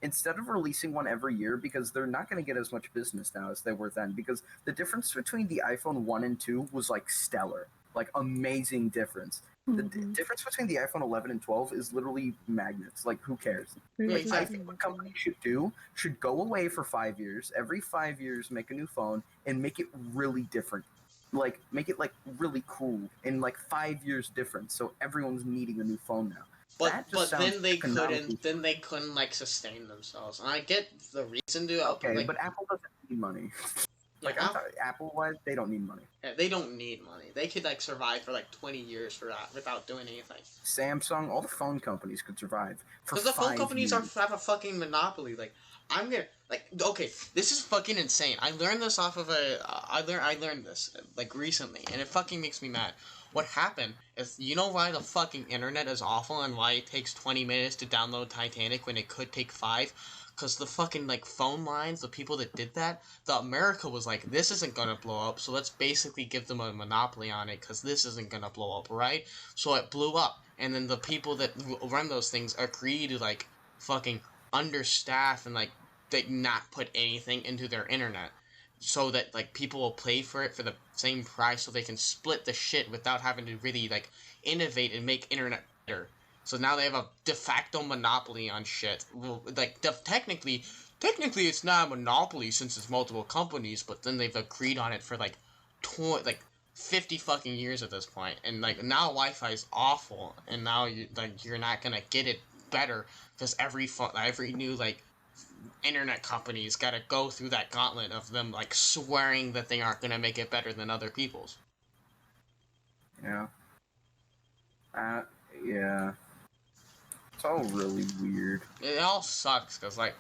instead of releasing one every year, because they're not going to get as much business now as they were then, because the difference between the iPhone 1 and 2 was like stellar, like amazing difference. The difference between the iPhone 11 and 12 is literally magnets. Like, who cares? Yeah, Like, I think what companies should go away for 5 years. Every 5 years, make a new phone and make it really different. Like, make it like really cool in like 5 years difference. So everyone's needing a new phone now. But then they couldn't like sustain themselves, and I get the reason to. Okay, like, but Apple doesn't need money. Like, yeah, Apple-wise, they don't need money. Yeah, they don't need money. They could like survive for like 20 years for that without doing anything. Samsung, all the phone companies could survive for 5 years. Because the phone companies have a fucking monopoly. Like, I'm gonna like, okay, this is fucking insane. I learned this off of I learned this like recently, and it fucking makes me mad. What happened is, you know why the fucking internet is awful and why it takes 20 minutes to download Titanic when it could take 5? Because the fucking, like, phone lines, the people that did that, the America was like, this isn't gonna blow up, so let's basically give them a monopoly on it, because this isn't gonna blow up, right? So it blew up, and then the people that run those things agreed to, like, fucking understaff and, like, they not put anything into their internet. So that, like, people will pay for it for the same price so they can split the shit without having to really, like, innovate and make internet better. So now they have a de facto monopoly on shit. Well, like, technically it's not a monopoly since it's multiple companies, but then they've agreed on it for, like, 50 fucking years at this point. And, like, now Wi-Fi is awful, and now you're not gonna get it better because every new, like, internet companies gotta go through that gauntlet of them, like, swearing that they aren't gonna make it better than other people's. Yeah. Yeah. It's all really weird. It all sucks, because, like,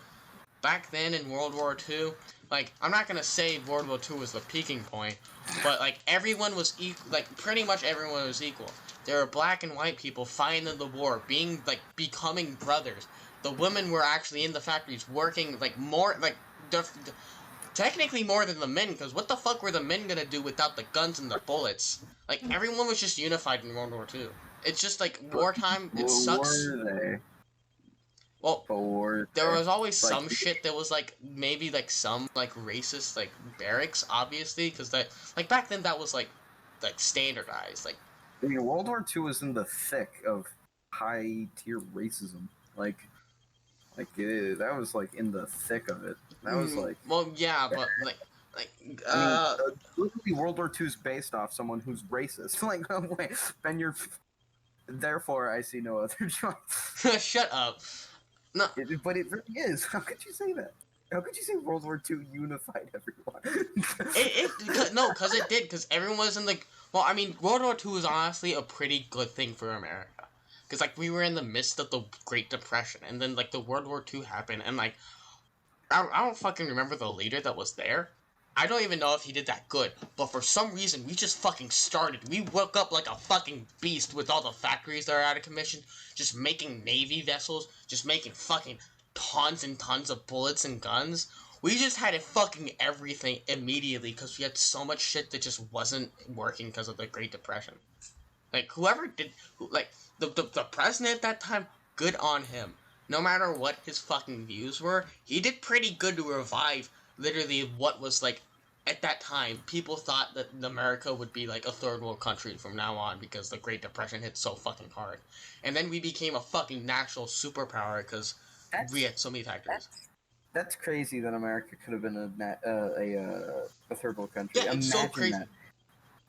back then in World War II, like, I'm not gonna say World War II was the peaking point, but, like, everyone was equal, like, pretty much everyone was equal. There were black and white people fighting in the war, becoming brothers. The women were actually in the factories working, like, more, like, technically more than the men, because what the fuck were the men gonna do without the guns and the bullets? Like, everyone was just unified in World War II. It's just, like, wartime, it sucks. Were they? Well, there was always some shit that was, like, maybe, like, some, like, racist, like, barracks, obviously, because that, like, back then that was, like, standardized, like... I mean, World War II was in the thick of high-tier racism, like, that was, like, in the thick of it. That was, like... Well, yeah, but, like, I mean, literally World War II is based off someone who's racist. Like, wait, Ben, you're... Therefore, I see no other choice. Shut up. No. But it really is. How could you say that? How could you say World War II unified everyone? No, because it did, because everyone was in, like... Well, I mean, World War II was honestly a pretty good thing for America. Because, like, we were in the midst of the Great Depression, and then, like, the World War II happened, and, like... I don't fucking remember the leader that was there. I don't even know if he did that good, but for some reason, we just fucking started. We woke up like a fucking beast with all the factories that are out of commission, just making Navy vessels, just making fucking tons and tons of bullets and guns. We just had fucking everything immediately because we had so much shit that just wasn't working because of the Great Depression. Like, whoever did, like, the president at that time, good on him. No matter what his fucking views were, he did pretty good to revive literally what was, like, at that time, people thought that America would be, like, a third world country from now on because the Great Depression hit so fucking hard. And then we became a fucking national superpower because we had so many factories. That's crazy that America could have been a third world country. Yeah, it's so crazy.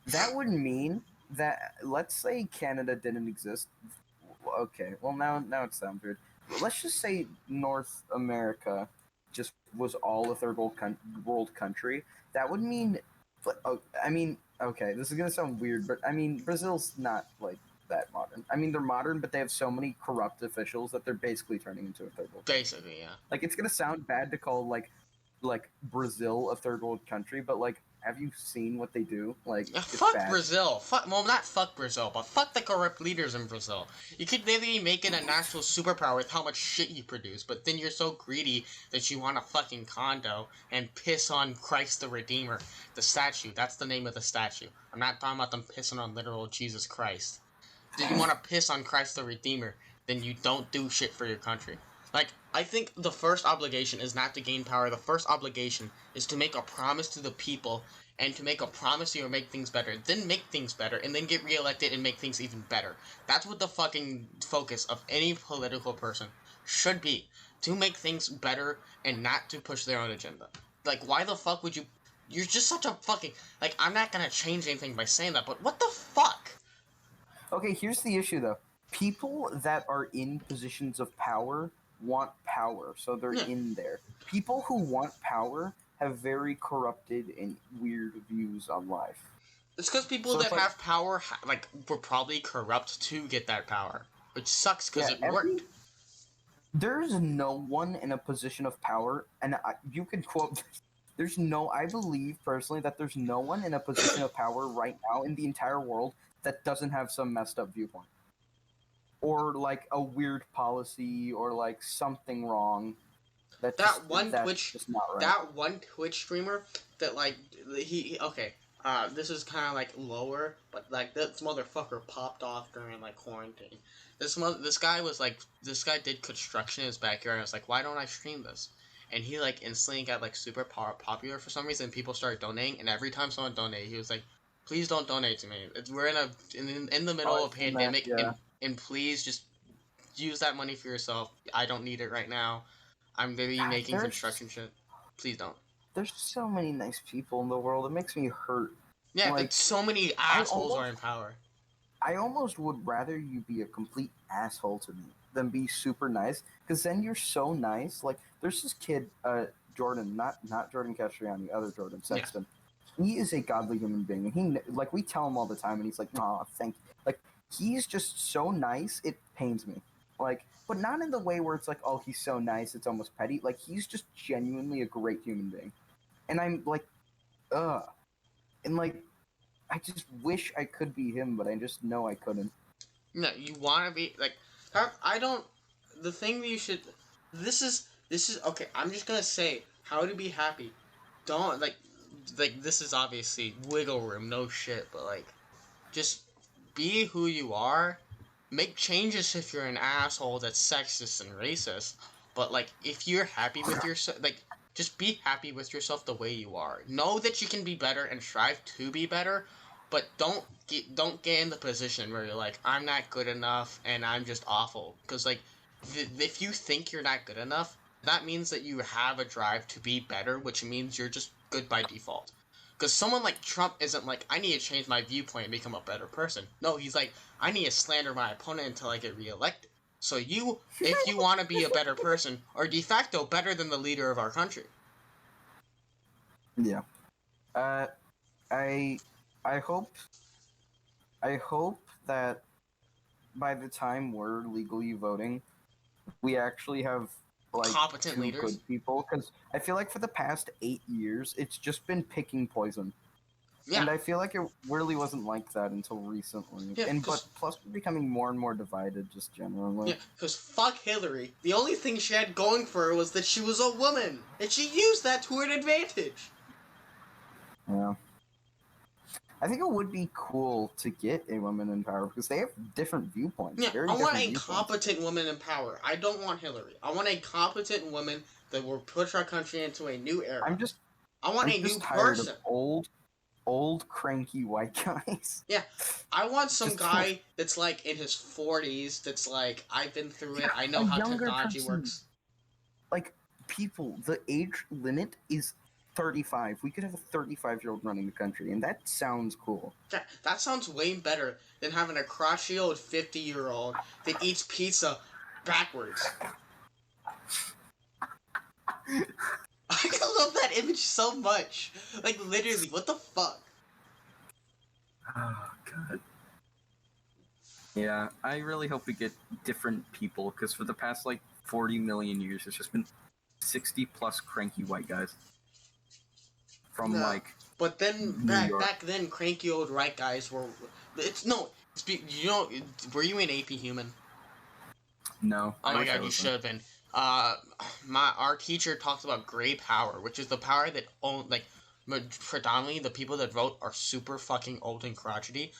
That would mean that, let's say Canada didn't exist. Okay, well, now it sounds weird. Let's just say North America just was all a third world country. That would mean, I mean, okay, this is gonna sound weird, but I mean, Brazil's not, like, that modern. I mean, they're modern, but they have so many corrupt officials that they're basically turning into a third world. Basically, yeah. Like, it's gonna sound bad to call like Brazil a third world country, but like, have you seen what they do? Like, it's fuck bad. Brazil. Not fuck Brazil, but fuck the corrupt leaders in Brazil. You could literally make it a national superpower with how much shit you produce, but then you're so greedy that you want a fucking condo and piss on Christ the Redeemer, the statue. That's the name of the statue. I'm not talking about them pissing on literal Jesus Christ. If you want to piss on Christ the Redeemer, then you don't do shit for your country. Like, I think the first obligation is not to gain power. The first obligation is to make a promise to the people and to make a promise to make things better. Then make things better, and then get reelected and make things even better. That's what the fucking focus of any political person should be. To make things better and not to push their own agenda. Like, why the fuck would you... You're just such a fucking... Like, I'm not gonna change anything by saying that, but what the fuck? Okay, here's the issue, though. People that are in positions of power want power, so they're in there. People who want power have very corrupted and weird views on life. It's because people that have power, were probably corrupt to get that power. Which sucks, because it worked. There's no one in a position of power, and you can quote... I believe, personally, that there's no one in a position of power right now in the entire world that doesn't have some messed up viewpoint. Or, like, a weird policy, or, like, something wrong. That's just not right. That one Twitch streamer that, like, this is kind of, like, lower, but, like, this motherfucker popped off during, like, quarantine. This guy did construction in his backyard, and I was like, why don't I stream this? And he, like, instantly got, like, super popular for some reason, people started donating, and every time someone donated, he was like, please don't donate to me. We're in the middle of a pandemic, and please just use that money for yourself. I don't need it right now. I'm going to be making construction shit. Please don't. There's so many nice people in the world. It makes me hurt. Yeah, like, so many assholes are in power. I almost would rather you be a complete asshole to me than be super nice, because then you're so nice. Like, there's this kid, Jordan, not Jordan Castriani, other Jordan Sexton. Yeah. He is a godly human being. He, like, we tell him all the time, and he's like, "Aw, thank you." Like, he's just so nice, it pains me. Like, but not in the way where it's like, oh, he's so nice, it's almost petty. Like, he's just genuinely a great human being. And I'm like, ugh. And, like, I just wish I could be him, but I just know I couldn't. No, you want to be, like, the thing that you should, this is, okay, I'm just gonna say, how to be happy. Don't, like, this is obviously wiggle room, no shit, but, like, just be who you are. Make changes if you're an asshole that's sexist and racist, but, like, if you're happy with yourself, like, just be happy with yourself the way you are. Know that you can be better and strive to be better, but don't get in the position where you're like, I'm not good enough and I'm just awful. Because, like, if you think you're not good enough, that means that you have a drive to be better, which means you're just good by default. Because someone like Trump isn't like, I need to change my viewpoint and become a better person. No, he's like, I need to slander my opponent until I get reelected. So if you want to be a better person, are de facto better than the leader of our country. Yeah. I hope that by the time we're legally voting, we actually have, like, competent leaders, good people, because I feel like for the past 8 years, it's just been picking poison. Yeah. And I feel like it really wasn't like that until recently. Yeah, but plus we're becoming more and more divided, just generally. Yeah, because fuck Hillary. The only thing she had going for her was that she was a woman, and she used that to her advantage. Yeah. I think it would be cool to get a woman in power, because they have different viewpoints. Yeah, I want a competent woman in power. I don't want Hillary. I want a competent woman that will push our country into a new era. I want a new person. Of old cranky white guys. Yeah, I want some guy that's, like, in his 40s, that's like, I've been through it, I know how technology works. Like, people, the age limit is 35. We could have a 35-year-old running the country, and that sounds cool. That sounds way better than having a crotchety old 50-year-old that eats pizza backwards. I love that image so much. Like, literally, what the fuck? Oh, God. Yeah, I really hope we get different people, because for the past, like, 40 million years, it's just been 60-plus cranky white guys. From, No, like, but then New York. back then, cranky old white guys were. It's no. You know, were you in AP Human? No, Oh I my wish I god, you wasn't. should have been. Our teacher talks about gray power, which is the power that predominantly the people that vote are super fucking old and crotchety,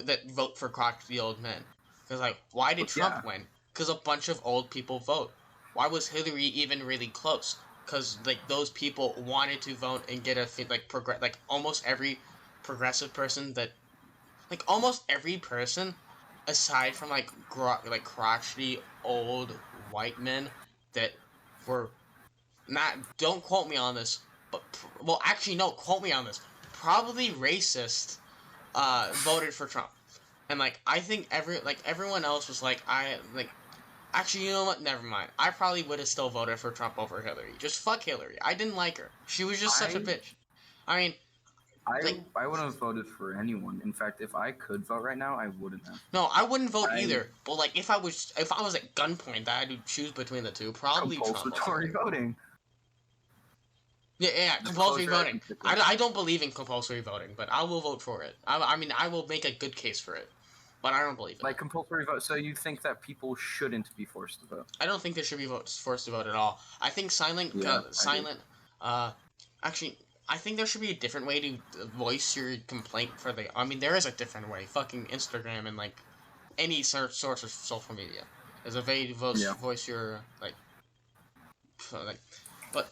that vote for crotchety old men. Because like, why did But Trump yeah, win? Because a bunch of old people vote. Why was Hillary even really close? Because like those people wanted to vote and get a like almost every progressive person that like almost every person aside from like like crotchety old white men that were not, don't quote me on this, but well actually no, quote me on this, probably racist, voted for Trump. And like I think everyone else was like, I like, actually, you know what, never mind, I probably would have still voted for Trump over Hillary. Just fuck Hillary, I didn't like her, she was just such a I bitch. I mean, like, I wouldn't have voted for anyone. In fact, if I could vote right now, I wouldn't have. no, I wouldn't vote I either. But like, if I was at gunpoint, I had to choose between the two. Probably Trump over compulsory Hillary. voting. Yeah, yeah, Just compulsory close your eyes voting. and pick one. I don't believe in compulsory voting, but I will vote for it. I mean, I will make a good case for it, but I don't believe in Like it. compulsory vote. So you think that people shouldn't be forced to vote? I don't think there should be votes forced to vote at all. I think Yeah, I do. uh, actually, I think there should be a different way to voice your complaint for the. I mean, there is a different way. Fucking Instagram and like any source of social media. There's a way to Yeah. voice your like, but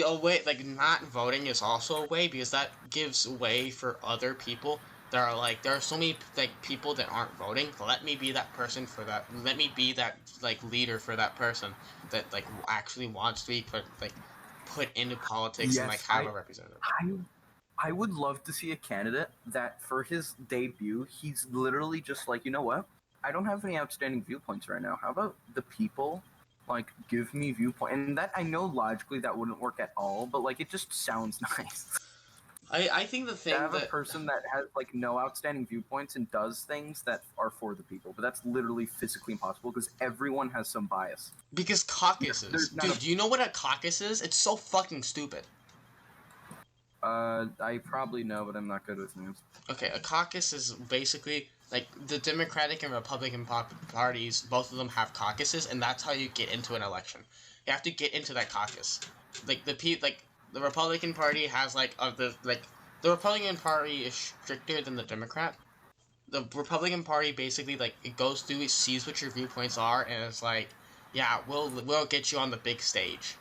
a way like not voting is also a way because that gives way for other people. There are so many like people that aren't voting. Let me be that person for that. Let me be that like leader for that person that like actually wants to be put into politics and like Yes, have a representative. I I would love to see a candidate that for his debut, he's literally just like, you know what? I don't have any outstanding viewpoints right now. How about the people like give me viewpoint? And that I know logically that wouldn't work at all, but like it just sounds nice. I think the To thing have a that person that has like no outstanding viewpoints and does things that are for the people, but that's literally physically impossible because everyone has some bias. because caucuses, There's not dude, do you know what a caucus is? It's so fucking stupid. I probably know, but I'm not good with names. Okay, a caucus is basically like the Democratic and Republican parties. Both of them have caucuses, and that's how you get into an election. You have to get into that caucus. Like the Republican Party has the Republican Party is stricter than the Democrat. The Republican Party basically like it goes through, it sees what your viewpoints are, and it's like, yeah, we'll get you on the big stage.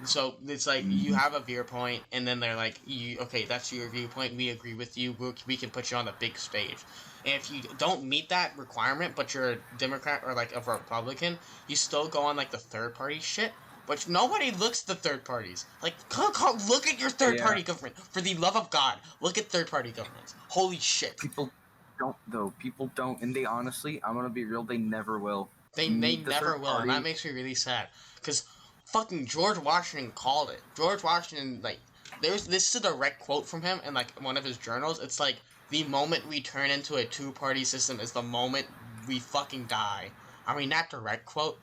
So it's like you have a viewpoint, and then they're like, okay, that's your viewpoint. We agree with you. We can put you on the big stage. And if you don't meet that requirement, but you're a Democrat or like a Republican, you still go on like the third party shit. But nobody looks at the third parties. Like, look at your third Yeah. party government. For the love of God, look at third party governments. Holy shit. People don't though. People don't, and they honestly, I'm gonna be real. They never will. They The never third will, and party. that makes me really sad. Because fucking George Washington called it. George Washington, like, this is a direct quote from him in, like, one of his journals. It's like, the moment we turn into a two-party system is the moment we fucking die. I mean, not direct quote,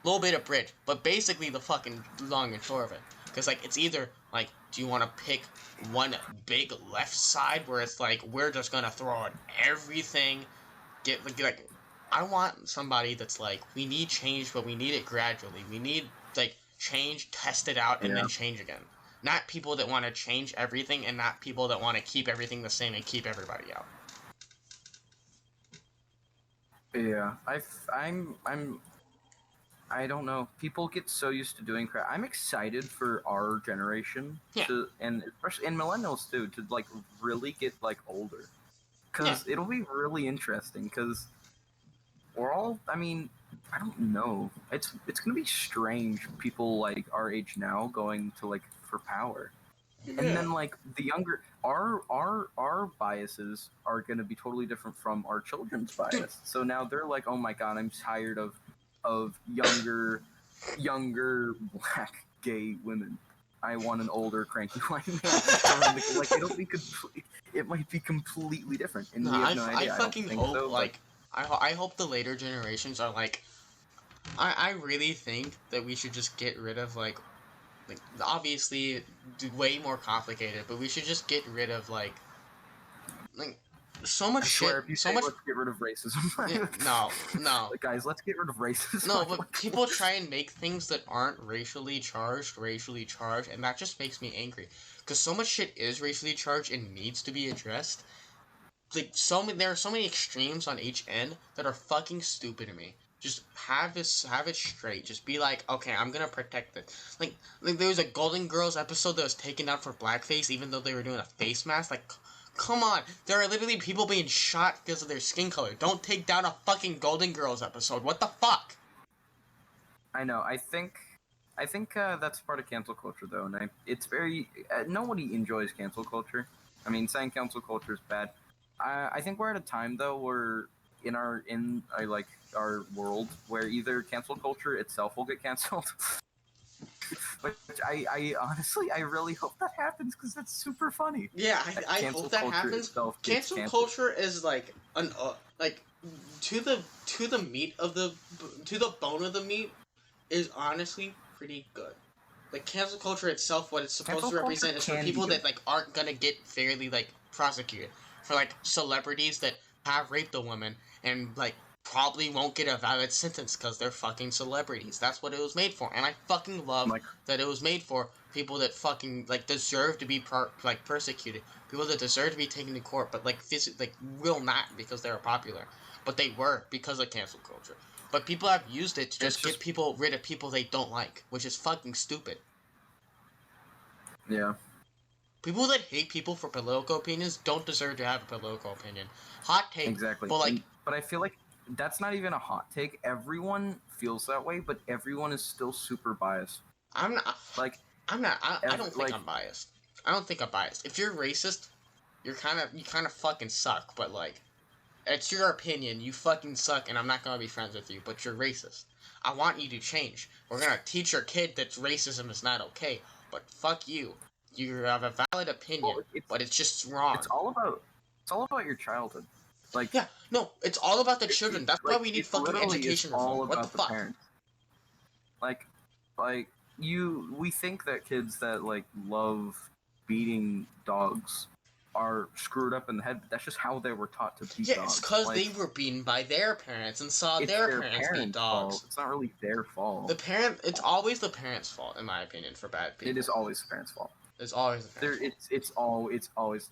a little bit of bridge, but basically the fucking long and short of it. Because, like, it's either, like, do you want to pick one big left side where it's like, we're just gonna throw out everything, like, I want somebody that's like, we need change, but we need it gradually. We need, like, change, test it out, and then change again. Not people that want to change everything, and not people that want to keep everything the same and keep everybody out. Yeah, I don't know. People get so used to doing crap. I'm excited for our generation Yeah. and especially in millennials too, to like really get like older, because it'll be really interesting. Because we're all, I mean, I don't know. It's gonna be strange. People like our age now going to like for power. And then like the younger our biases are going to be totally different from our children's bias. So now they're like, "Oh my god, I'm tired of younger black gay women. I want an older cranky white man." Like it might be completely different and No, we have no idea. I fucking don't think hope, so, like, I hope the later generations are like. I really think that we should just get rid of like obviously way more complicated, but we should just get rid of like so much I shit, swear, if you so say much. let's get rid of racism, Yeah, no, no, like, guys, let's get rid of racism. no. But people try and make things that aren't racially charged, and that just makes me angry. Because so much shit is racially charged and needs to be addressed. Like there are so many extremes on each end that are fucking stupid to me. Just have it straight. Just be like, okay, I'm gonna protect it. Like there was a Golden Girls episode that was taken down for blackface, even though they were doing a face mask. Like, come on, there are literally people being shot because of their skin color. Don't take down a fucking Golden Girls episode. What the fuck? I know. I think that's part of cancel culture, though, and it's very. Nobody enjoys cancel culture. I mean, saying cancel culture is bad. I think we're at a time though where our world where either cancel culture itself will get canceled. Which I honestly I really hope that happens because that's super funny. Yeah, I Cancel hope that culture happens. itself gets Cancel canceled. culture is like an like to the meat of the to the bone of the meat is honestly pretty good. Like cancel culture itself, what it's supposed Cancel to represent culture is for can be people good. that like aren't gonna get fairly like prosecuted. For like celebrities that have raped a woman and like probably won't get a valid sentence because they're fucking celebrities. That's what it was made for, and I fucking love Like, that it was made for people that fucking like deserve to be persecuted, people that deserve to be taken to court, but like will not because they were popular, but they were because of cancel culture. But people have used it to just get people rid of people they don't like, which is fucking stupid. yeah. People that hate people for political opinions don't deserve to have a political opinion. Hot take, Exactly. but like, but I feel like that's not even a hot take. Everyone feels that way, but everyone is still super biased. I'm not. Like, I'm not. I don't think like, I'm biased. I don't think I'm biased. If you're racist, you kind of fucking suck. But like, it's your opinion. You fucking suck, and I'm not gonna be friends with you. But you're racist. I want you to change. We're gonna teach your kid that racism is not okay. But fuck you. You have a valid opinion, but it's just wrong. It's all about your childhood. Like, yeah, no, it's all about the children. That's why we need fucking education reform. What the fuck? Parents. Like, we think that kids that like love beating dogs are screwed up in the head, but that's just how they were taught to beat dogs. Yeah, it's because they were beaten by their parents and saw their parents beat dogs. Fault. It's not really their fault. It's always the parents' fault, in my opinion, for bad people. It is always the parents' fault. It's always the parents' fault. It's always.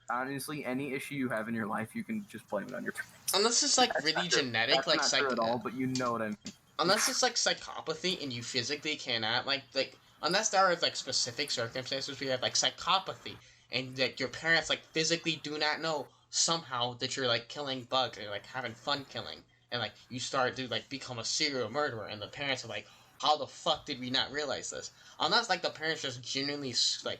Honestly, any issue you have in your life, you can just blame it on your parents. Unless it's like really genetic, that's like not true at all, but you know what I mean. Unless it's like psychopathy and you physically cannot like unless there are like specific circumstances where you have like psychopathy and like your parents like physically do not know somehow that you're like killing bugs or like having fun killing and like you start to like become a serial murderer and the parents are like, how the fuck did we not realize this? Unless like the parents just genuinely like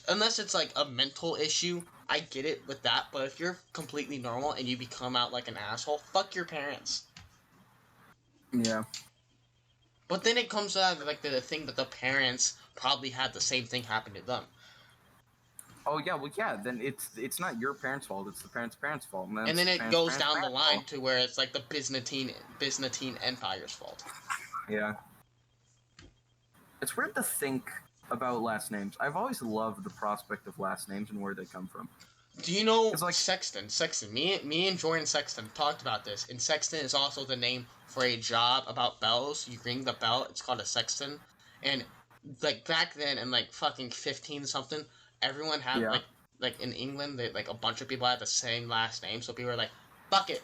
unless it's like a mental issue, I get it with that. But if you're completely normal and you become out like an asshole, fuck your parents. Yeah. But then it comes out like the thing that the parents probably had the same thing happen to them. Oh yeah, well yeah. Then it's not your parents' fault. It's the parents' fault. And then it goes down the line to where it's like the Byzantine Empire's fault. Yeah. It's weird to think about last names. I've always loved the prospect of last names and where they come from. Do you know like, Sexton? Me and Jordan Sexton talked about this. And Sexton is also the name for a job about bells. You ring the bell, it's called a sexton. And like back then in like fucking 15 something, everyone had like in England, like a bunch of people had the same last name. So people were like, fuck it.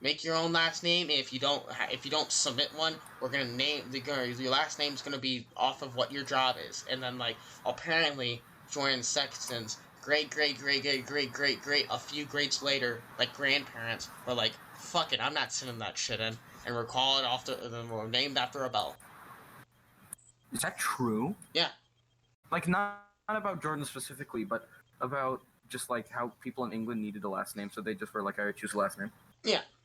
Make your own last name, and if you don't submit one, we're gonna your last name's gonna be off of what your job is. And then like apparently Jordan Sexton's great a few grades later, like grandparents were like, fuck it, I'm not sending that shit in, and we're calling we're named after a bell. Is that true? Yeah. Like not about Jordan specifically, but about just like how people in England needed a last name, so they just were like, alright, choose a last name.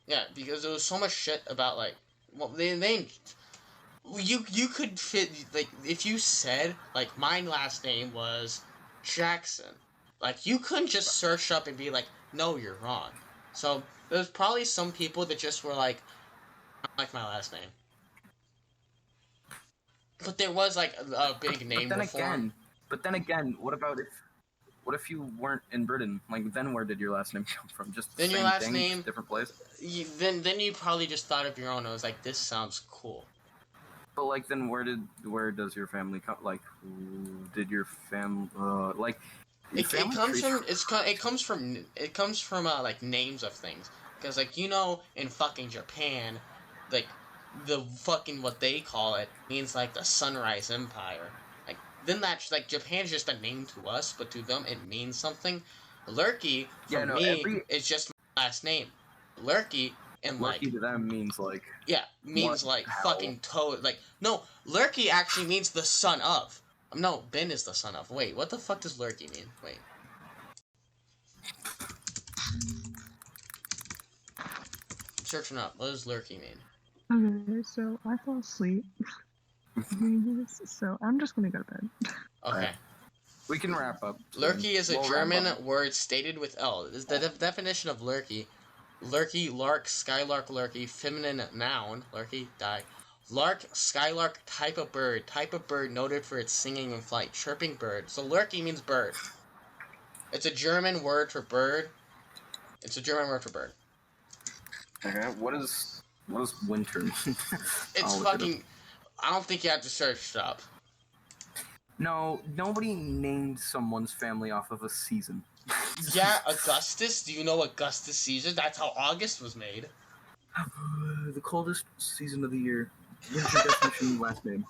Yeah, because there was so much shit about like, well, you could fit like if you said like my last name was Jackson, like you couldn't just search up and be like, no, you're wrong. So there's probably some people that just were like, I don't like my last name. But there was like a big name reform. But then again, what if you weren't in Britain? Like, then where did your last name come from? Just the Then your same last thing, name, just different place? Then you probably just thought of your own. I was like, this sounds cool. But like, then where does your family come? Like, did your family like? It comes from like names of things, because like in fucking Japan, like the fucking what they call it means like the Sunrise Empire. Like then that's like Japan's just a name to us, but to them it means something. Lurky for me is just my last name. Lurky and Lurky to them means like means like fucking toad. Like no, Lurky actually means the son of. No, Ben is the son of. Wait, what the fuck does Lurky mean? Wait. Searching up. What does Lurky mean? Okay, so I fell asleep. So I'm just gonna go to bed. Okay. Right. We can wrap up. Lurky is a German word stated with L. This is the definition of Lurky. Lurky, lark, skylark, lurky, feminine noun, lurky, die. Lark, skylark, type of bird noted for its singing and flight, chirping bird. So lurky means bird. It's a German word for bird. Okay, what does winter mean? It's fucking. I don't think you have to search it up. No, nobody named someone's family off of a season. Yeah, Augustus. Do you know Augustus Caesar? That's how August was made. The coldest season of the year. What's your definition last name?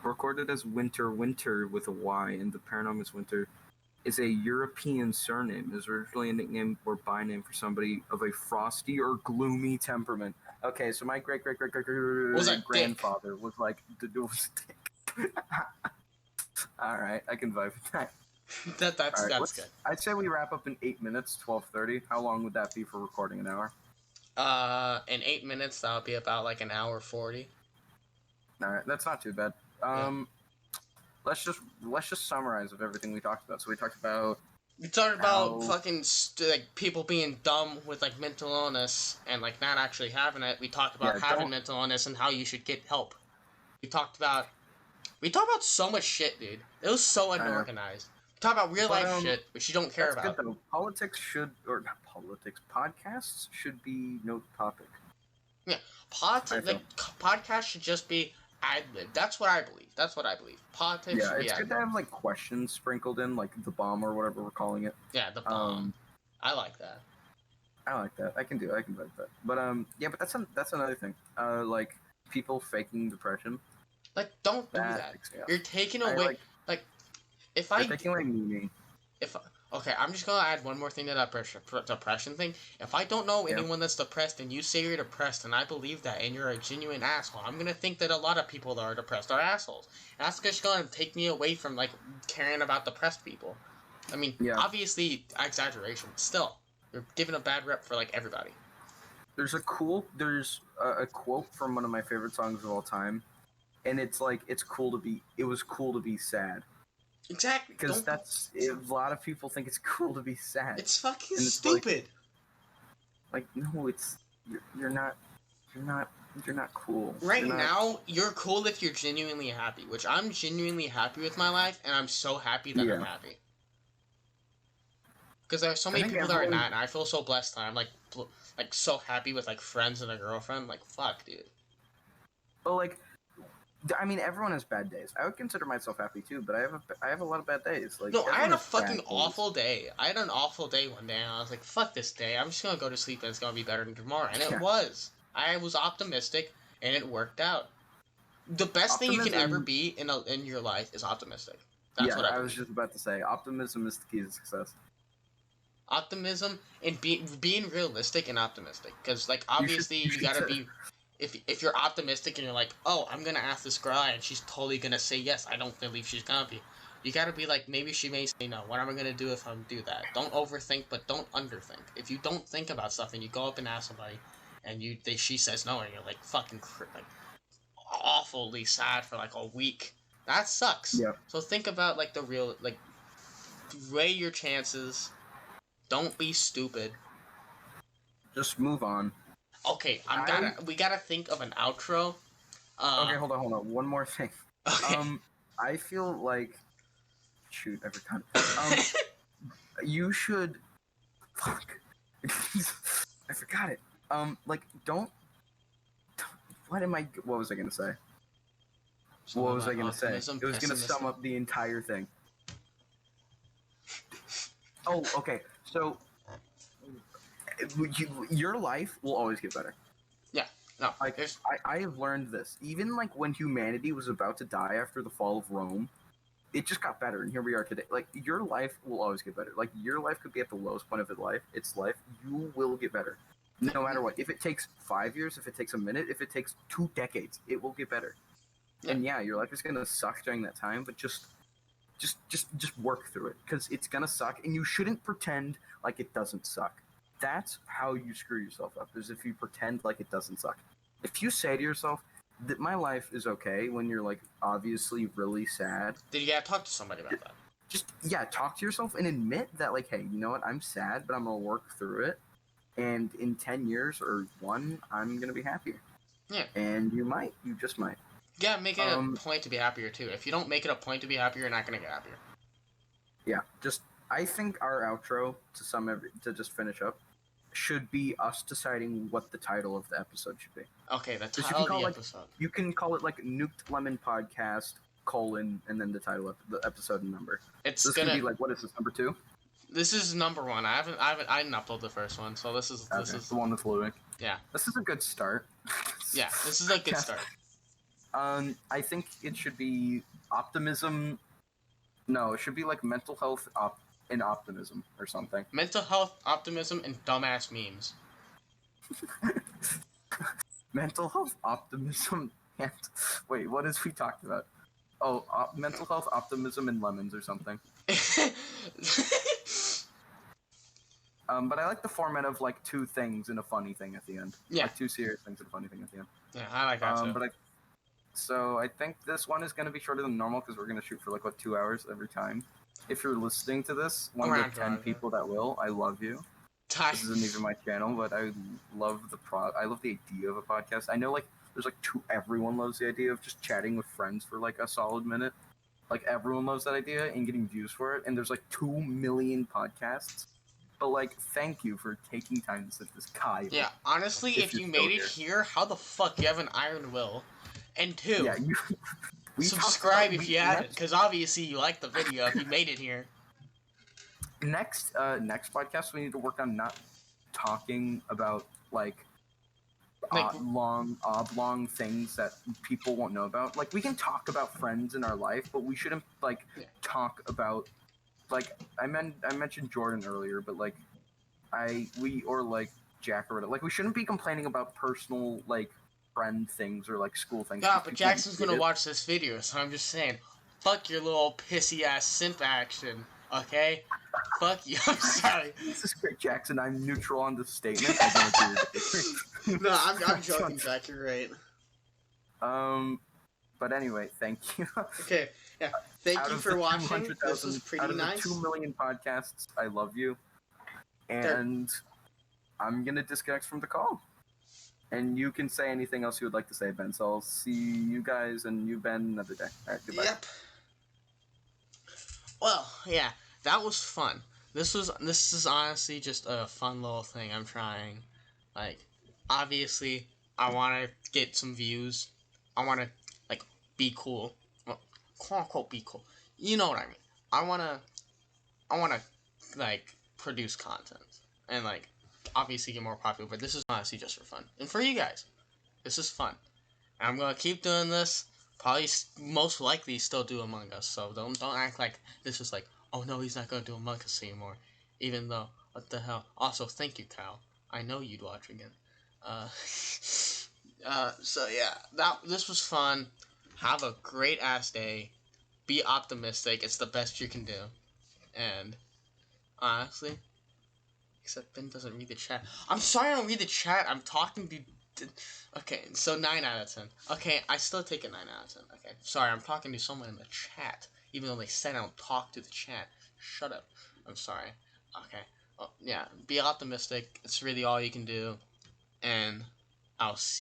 Recorded as winter with a Y, and the paranym is winter, is a European surname. It was originally a nickname or byname for somebody of a frosty or gloomy temperament. Okay, so my great grandfather was like the was a dick. All right, I can vibe with that. That's good. I'd say we wrap up in 8 minutes, 12:30. How long would that be for recording? An hour? In 8 minutes, that would be about like an hour 40. All right, that's not too bad. Let's just summarize of everything we talked about. So we talked about fucking like people being dumb with like mental illness and like not actually having it. We talked about having mental illness and how you should get help. We talked about so much shit, dude. It was so unorganized. We talked about real life shit, which you don't care about. Good, though. Podcasts should be no topic. Yeah, podcasts should just be ad-lib. That's what I believe. Politics should be it's good to have like questions sprinkled in, like the bomb or whatever we're calling it. Yeah, the bomb. I like that. I can do that. But but that's another thing. Like people faking depression. Like, don't do that. You're taking away taking away meaning. Okay, I'm just gonna add one more thing to that depression thing. If I don't know anyone that's depressed and you say you're depressed and I believe that and you're a genuine asshole, I'm gonna think that a lot of people that are depressed are assholes. And that's just gonna take me away from like caring about depressed people. I mean, obviously exaggeration, but still, you're giving a bad rep for like everybody. There's a quote from one of my favorite songs of all time, and it's like it was cool to be sad. Exactly. Because a lot of people think it's cool to be sad. It's fucking stupid. Like no, you're not cool. Now, you're cool if you're genuinely happy, which I'm genuinely happy with my life, and I'm so happy that I'm happy. Because there are so many people that are not, and I feel so blessed that I'm like so happy with like friends and a girlfriend. Like fuck, dude. But like. I mean, everyone has bad days. I would consider myself happy too, but I have a lot of bad days. Like no, I had a fucking awful day. I had an awful day one day, and I was like, "Fuck this day! I'm just gonna go to sleep, and it's gonna be better than tomorrow." And it was. I was optimistic, and it worked out. The best thing you can ever be in your life is optimistic. That's what I was just about to say. Optimism is the key to success. Optimism and being realistic and optimistic, because like obviously you gotta be. If you're optimistic and you're like, oh, I'm gonna ask this girl and she's totally gonna say yes, I don't believe she's gonna be. You gotta be like, maybe she may say no. What am I gonna do if I do that? Don't overthink, but don't underthink. If you don't think about stuff and you go up and ask somebody, and she says no, and you're like fucking like awfully sad for like a week, that sucks. Yeah. So think about like the real weigh your chances, Don't be stupid. Just move on. Okay, we gotta think of an outro. Okay, hold on. One more thing. Okay. I feel like, shoot, I forgot. You should. Fuck. I forgot it. Like, don't. What was I gonna say? What was I gonna say? Optimism, It was gonna pessimism. sum up the entire thing. Oh, okay. So, your life will always get better. Yeah. No. Like, I have learned this. Even like when humanity was about to die after the fall of Rome, it just got better, and here we are today. Like, your life will always get better. Like, your life could be at the lowest point of its life. You will get better, no matter what. If it takes 5 years, if it takes a minute, if it takes 2 decades, it will get better. Yeah. And yeah, your life is gonna suck during that time, but just work through it, because it's gonna suck, and you shouldn't pretend like it doesn't suck. That's how you screw yourself up, is if you pretend like it doesn't suck. If you say to yourself that my life is okay when you're like obviously really sad, Did you gotta talk to somebody about that? just talk to yourself and admit that, like, hey, you know what, I'm sad, but I'm gonna work through it, and in 10 years or one, I'm gonna be happier. Yeah. And you just might. Yeah, make it a point to be happier too. If you don't make it a point to be happier, you're not gonna get happier. Yeah, I think our outro to just finish up should be us deciding what the title of the episode should be. Okay, the title of the episode. You can call it like Nuked Lemon Podcast : and then the title of the episode and number. It's gonna be like, what is this, number 2? This is number 1. I didn't upload the first one, so this is the one with Louis. Yeah. This is a good start. Yeah, this is a good start. I think it should be Optimism. No, it should be like Mental Health and Optimism or something. Mental Health, Optimism, and Dumbass Memes. Mental Health, Optimism, and... Wait, what is we talked about? Oh, Mental Health, Optimism, and Lemons or something. But I like the format of like 2 things and a funny thing at the end. Yeah. Like 2 serious things and a funny thing at the end. Yeah, I like that too. So I think this one is going to be shorter than normal, because we're going to shoot for like, 2 hours every time. If you're listening to this, one of the 10 people that will, I love you. This isn't even my channel, but I love I love the idea of a podcast. I know, like, there's like everyone loves the idea of just chatting with friends for like a solid minute. Like, everyone loves that idea and getting views for it. And there's like 2 million podcasts. But like, thank you for taking time to sit this, Kyle. Yeah, honestly, if you made it here, how the fuck you have an iron will? And 2, yeah, subscribe if you haven't, because obviously you liked the video if you made it here. Next podcast, we need to work on not talking about like oblong things that people won't know about. Like, we can talk about friends in our life, but we shouldn't like talk about, like, I mentioned Jordan earlier, but like or like Jack or whatever. Like, we shouldn't be complaining about personal like friend things or like school things. Yeah, but Jackson's gonna watch this video, so I'm just saying, fuck your little pissy ass simp action, okay? Fuck you. I'm sorry. This is great, Jackson. I'm neutral on this statement. I don't agree. No, I'm joking, Jack. You're right. But anyway, thank you. Okay, yeah. Thank you for watching. This was pretty nice. Out of the 2 million podcasts, I love you. And I'm gonna disconnect from the call. And you can say anything else you would like to say, Ben. So I'll see you guys and you, Ben, another day. All right, goodbye. Yep. Well, yeah, that was fun. This is honestly just a fun little thing I'm trying. Like, obviously, I want to get some views. I want to, like, be cool. Well, quote unquote, be cool. You know what I mean. I want to, like, produce content. And, like, obviously get more popular. But this is honestly just for fun. And for you guys, this is fun. And I'm going to keep doing this. Probably most likely still do Among Us. So don't act like this is like, oh no, he's not going to do Among Us anymore. Even though, what the hell. Also, thank you, Kyle. I know you'd watch again. So yeah, this was fun. Have a great ass day. Be optimistic. It's the best you can do. And honestly, except Ben doesn't read the chat. I'm sorry I don't read the chat. I'm talking to... Okay, so 9 out of 10. Okay, I still take a 9 out of 10. Okay, sorry, I'm talking to someone in the chat. Even though they said I don't talk to the chat. Shut up. I'm sorry. Okay. yeah, be optimistic. It's really all you can do, and I'll see